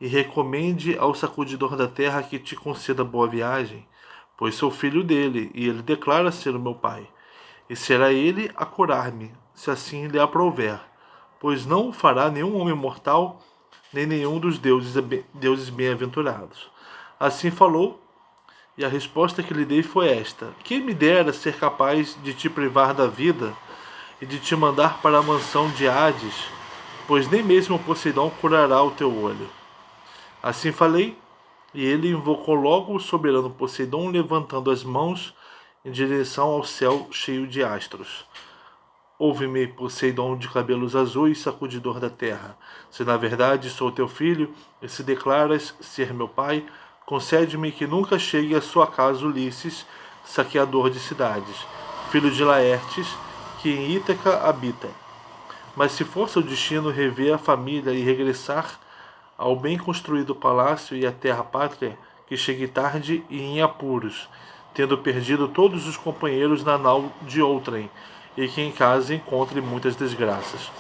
S1: e recomende ao sacudidor da terra que te conceda boa viagem, pois sou filho dele, e ele declara ser o meu pai. E será ele a curar-me, se assim lhe aprouver, pois não o fará nenhum homem mortal, nem nenhum dos deuses bem-aventurados. Assim falou, e a resposta que lhe dei foi esta: quem me dera ser capaz de te privar da vida e de te mandar para a mansão de Hades, pois nem mesmo Poseidon curará o teu olho. Assim falei, e ele invocou logo o soberano Poseidon, levantando as mãos em direção ao céu cheio de astros. Ouve-me, Poseidon de cabelos azuis, sacudidor da terra. Se na verdade sou teu filho, e se declaras ser meu pai, concede-me que nunca chegue à sua casa Ulisses, saqueador de cidades, filho de Laertes, que em Ítaca habita. Mas se for seu destino rever a família e regressar ao bem construído palácio e à terra pátria, que chegue tarde e em apuros, tendo perdido todos os companheiros na nau de outrem, e que em casa encontre muitas desgraças.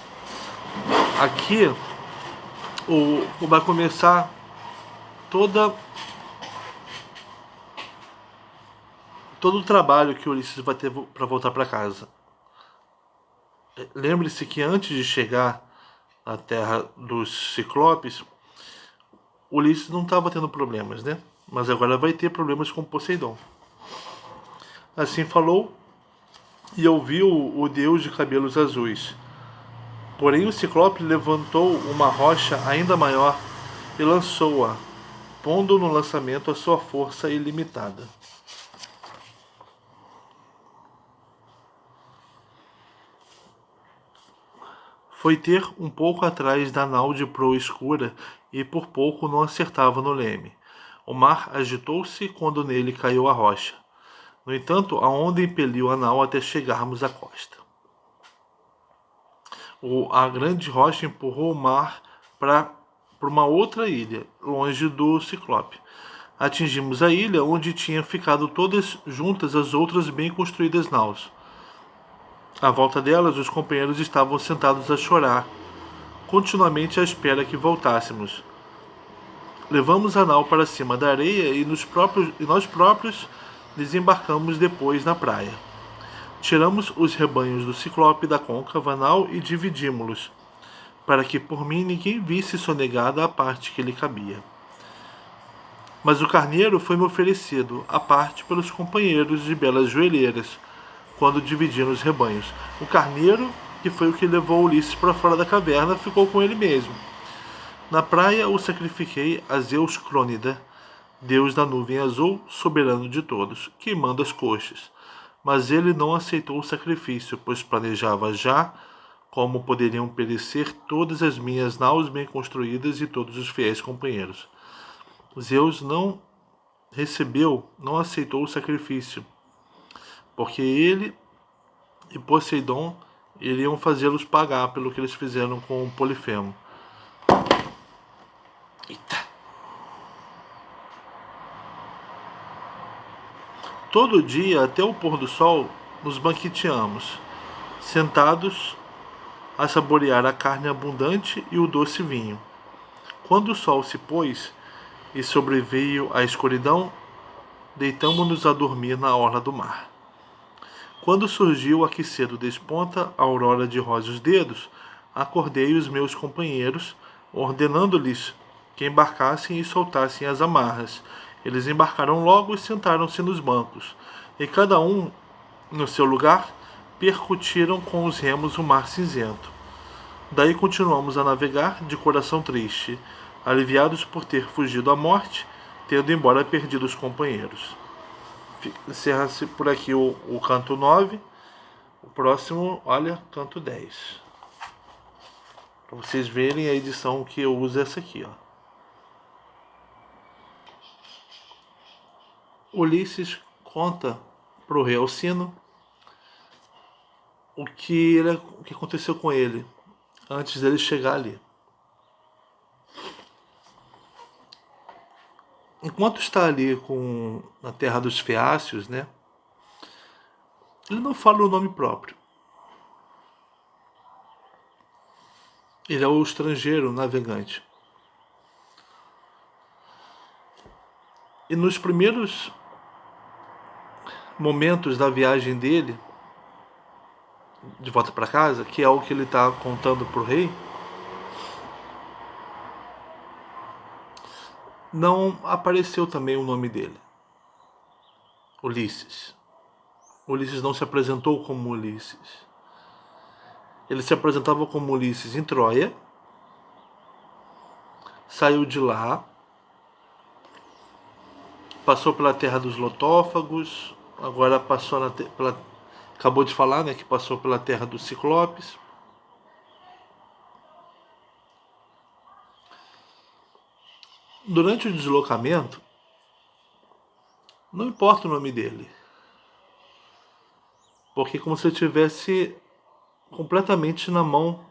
S1: Aqui vai começar todo o trabalho que Ulisses vai ter para voltar para casa. Lembre-se que antes de chegar na terra dos Ciclopes, Ulisses não estava tendo problemas, né? Mas agora vai ter problemas com Poseidon. Assim falou, e ouviu o deus de cabelos azuis. Porém o Ciclope levantou uma rocha ainda maior e lançou-a, pondo no lançamento a sua força ilimitada. Foi ter um pouco atrás da nau de proa escura e por pouco não acertava no leme. O mar agitou-se quando nele caiu a rocha. No entanto, a onda impeliu a nau até chegarmos à costa. A grande rocha empurrou o mar para uma outra ilha, longe do Ciclope. Atingimos a ilha, onde tinham ficado todas juntas as outras bem construídas naus. À volta delas, os companheiros estavam sentados a chorar, continuamente à espera que voltássemos. Levamos a nau para cima da areia e nós próprios desembarcamos depois na praia. Tiramos os rebanhos do Ciclope da côncava nau e dividimos-los, para que por mim ninguém visse sonegada a parte que lhe cabia. Mas o carneiro foi-me oferecido, à parte pelos companheiros de belas joelheiras, quando dividiram os rebanhos. O carneiro, que foi o que levou Ulisses para fora da caverna, ficou com ele mesmo. Na praia o sacrifiquei a Zeus Crônida, deus da nuvem azul, soberano de todos, queimando as coxas. Mas ele não aceitou o sacrifício, pois planejava já como poderiam perecer todas as minhas naus bem construídas e todos os fiéis companheiros. Zeus não aceitou o sacrifício, porque ele e Poseidon iriam fazê-los pagar pelo que eles fizeram com Polifemo. Eita. Todo dia, até o pôr do sol, nos banqueteamos, sentados a saborear a carne abundante e o doce vinho. Quando o sol se pôs e sobreveio a escuridão, deitamo-nos a dormir na orla do mar. Quando surgiu o aquecer do desponta, a aurora de róseos dedos, acordei os meus companheiros, ordenando-lhes que embarcassem e soltassem as amarras. Eles embarcaram logo e sentaram-se nos bancos, e cada um, no seu lugar, percutiram com os remos o mar cinzento. Daí continuamos a navegar, de coração triste, aliviados por ter fugido à morte, tendo embora perdido os companheiros. Encerra-se por aqui o canto 9. O próximo, olha, canto 10. Para vocês verem a edição que eu uso, é essa aqui, ó. Ulisses conta para o rei Alcino o que aconteceu com ele antes dele chegar ali. Enquanto está ali na terra dos Feácios, né? Ele não fala o nome próprio. Ele é o estrangeiro navegante. E nos primeiros momentos da viagem dele, de volta para casa, que é o que ele está contando para o rei, não apareceu também o nome dele, Ulisses. Ulisses não se apresentou como Ulisses. Ele se apresentava como Ulisses em Troia, saiu de lá, passou pela terra dos Lotófagos, agora passou acabou de falar, né, que passou pela terra dos Ciclopes. Durante o deslocamento, não importa o nome dele, porque é como se ele estivesse completamente na mão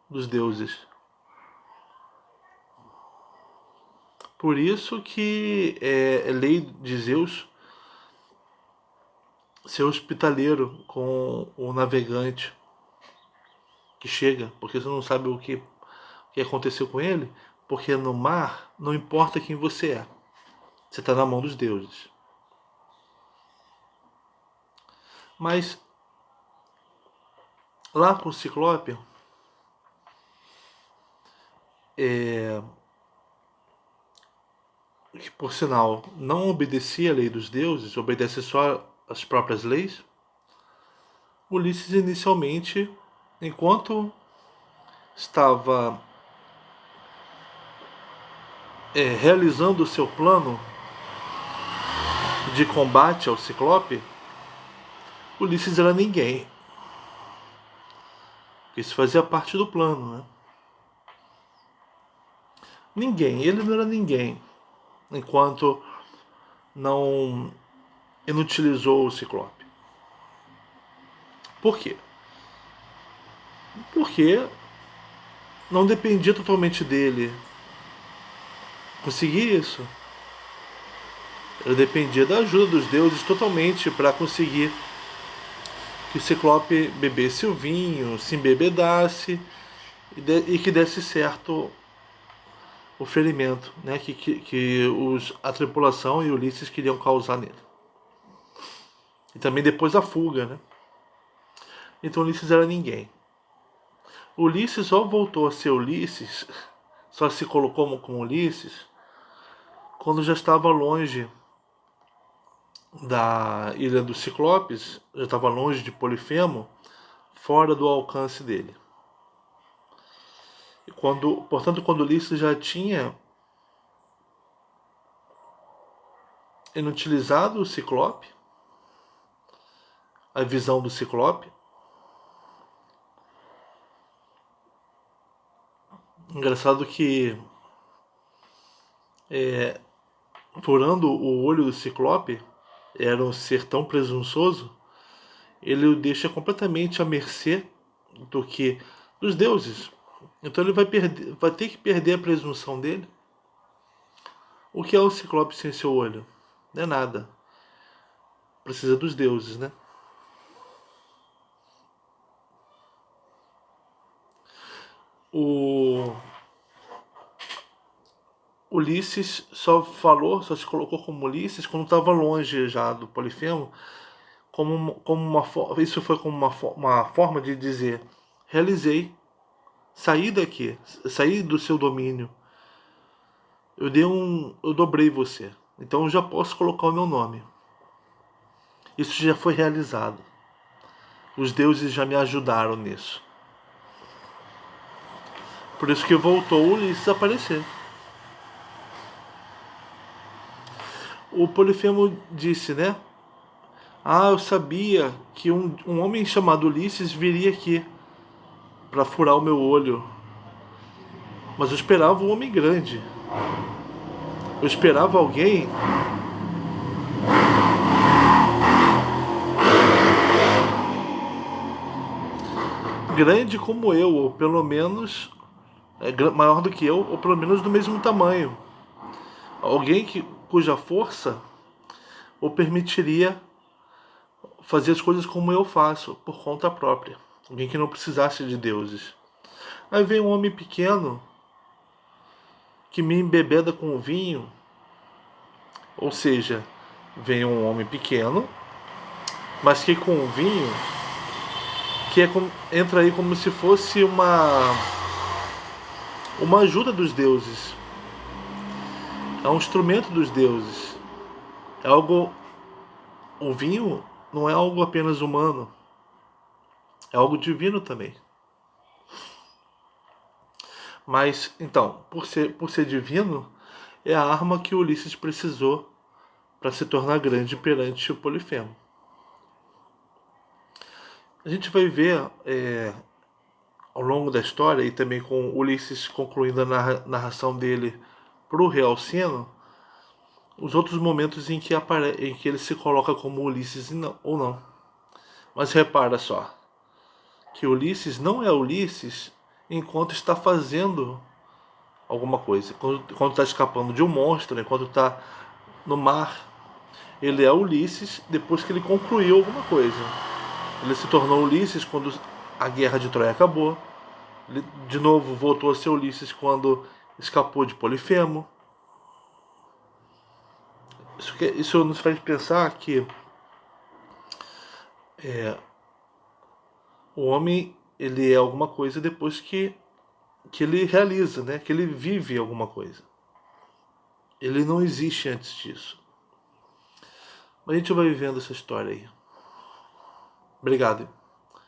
S1: dos deuses. Por isso que é lei de Zeus ser hospitaleiro com o navegante que chega, porque você não sabe o que aconteceu com ele, porque no mar não importa quem você é, você está na mão dos deuses. Mas lá com o Ciclope, que por sinal não obedecia à lei dos deuses, obedece só às próprias leis, Ulisses inicialmente, enquanto estava realizando o seu plano de combate ao Ciclope, Ulisses era ninguém. Isso fazia parte do plano, né? Ninguém, ele não era ninguém, enquanto não inutilizou o Ciclope. Por quê? Porque não dependia totalmente dele conseguir isso. Ele dependia da ajuda dos deuses totalmente para conseguir que o Ciclope bebesse o vinho, se embebedasse e que desse certo o ferimento, né, que a tripulação e Ulisses queriam causar nele. E também depois a fuga, né? Então Ulisses era ninguém. Ulisses só voltou a ser Ulisses, só se colocou como Ulisses, quando já estava longe da ilha dos Ciclopes, já estava longe de Polifemo, fora do alcance dele. Portanto, quando Ulisses já tinha inutilizado o Ciclope, a visão do Ciclope, engraçado que furando o olho do Ciclope, era um ser tão presunçoso, ele o deixa completamente à mercê dos deuses. Então ele vai ter que perder a presunção dele. O que é o Ciclope sem seu olho? Não é nada. Precisa dos deuses, né? O Ulisses só se colocou como Ulisses quando estava longe já do Polifemo, isso foi como uma forma de dizer: realizei, saí daqui, saí do seu domínio, eu dobrei você, então eu já posso colocar o meu nome. Isso já foi realizado. Os deuses já me ajudaram nisso. Por isso que voltou Ulisses a aparecer. O Polifemo disse, né? Ah, eu sabia que um homem chamado Ulisses viria aqui para furar o meu olho. Mas eu esperava um homem grande. Eu esperava alguém grande como eu, ou pelo menos maior do que eu, ou pelo menos do mesmo tamanho. Alguém cuja força o permitiria fazer as coisas como eu faço, por conta própria. Alguém que não precisasse de deuses. Aí vem um homem pequeno que me embebeda com o vinho. Ou seja, vem um homem pequeno, mas que com o vinho, entra aí como se fosse uma ajuda dos deuses. É um instrumento dos deuses. É algo. O vinho não é algo apenas humano. É algo divino também. Mas, então, por ser divino, é a arma que Ulisses precisou para se tornar grande perante o Polifemo. A gente vai ver ao longo da história, e também com Ulisses concluindo a narração dele para o Rei Alcino, os outros momentos em que ele se coloca como Ulisses ou não. Mas repara só, que Ulisses não é Ulisses enquanto está fazendo alguma coisa. Quando está escapando de um monstro, enquanto está no mar, ele é Ulisses depois que ele concluiu alguma coisa. Ele se tornou Ulisses quando a guerra de Troia acabou. Ele de novo voltou a ser Ulisses quando escapou de Polifemo. Isso nos faz pensar que o homem ele é alguma coisa depois que ele realiza, né? Que ele vive alguma coisa. Ele não existe antes disso. Mas a gente vai vivendo essa história aí. Obrigado.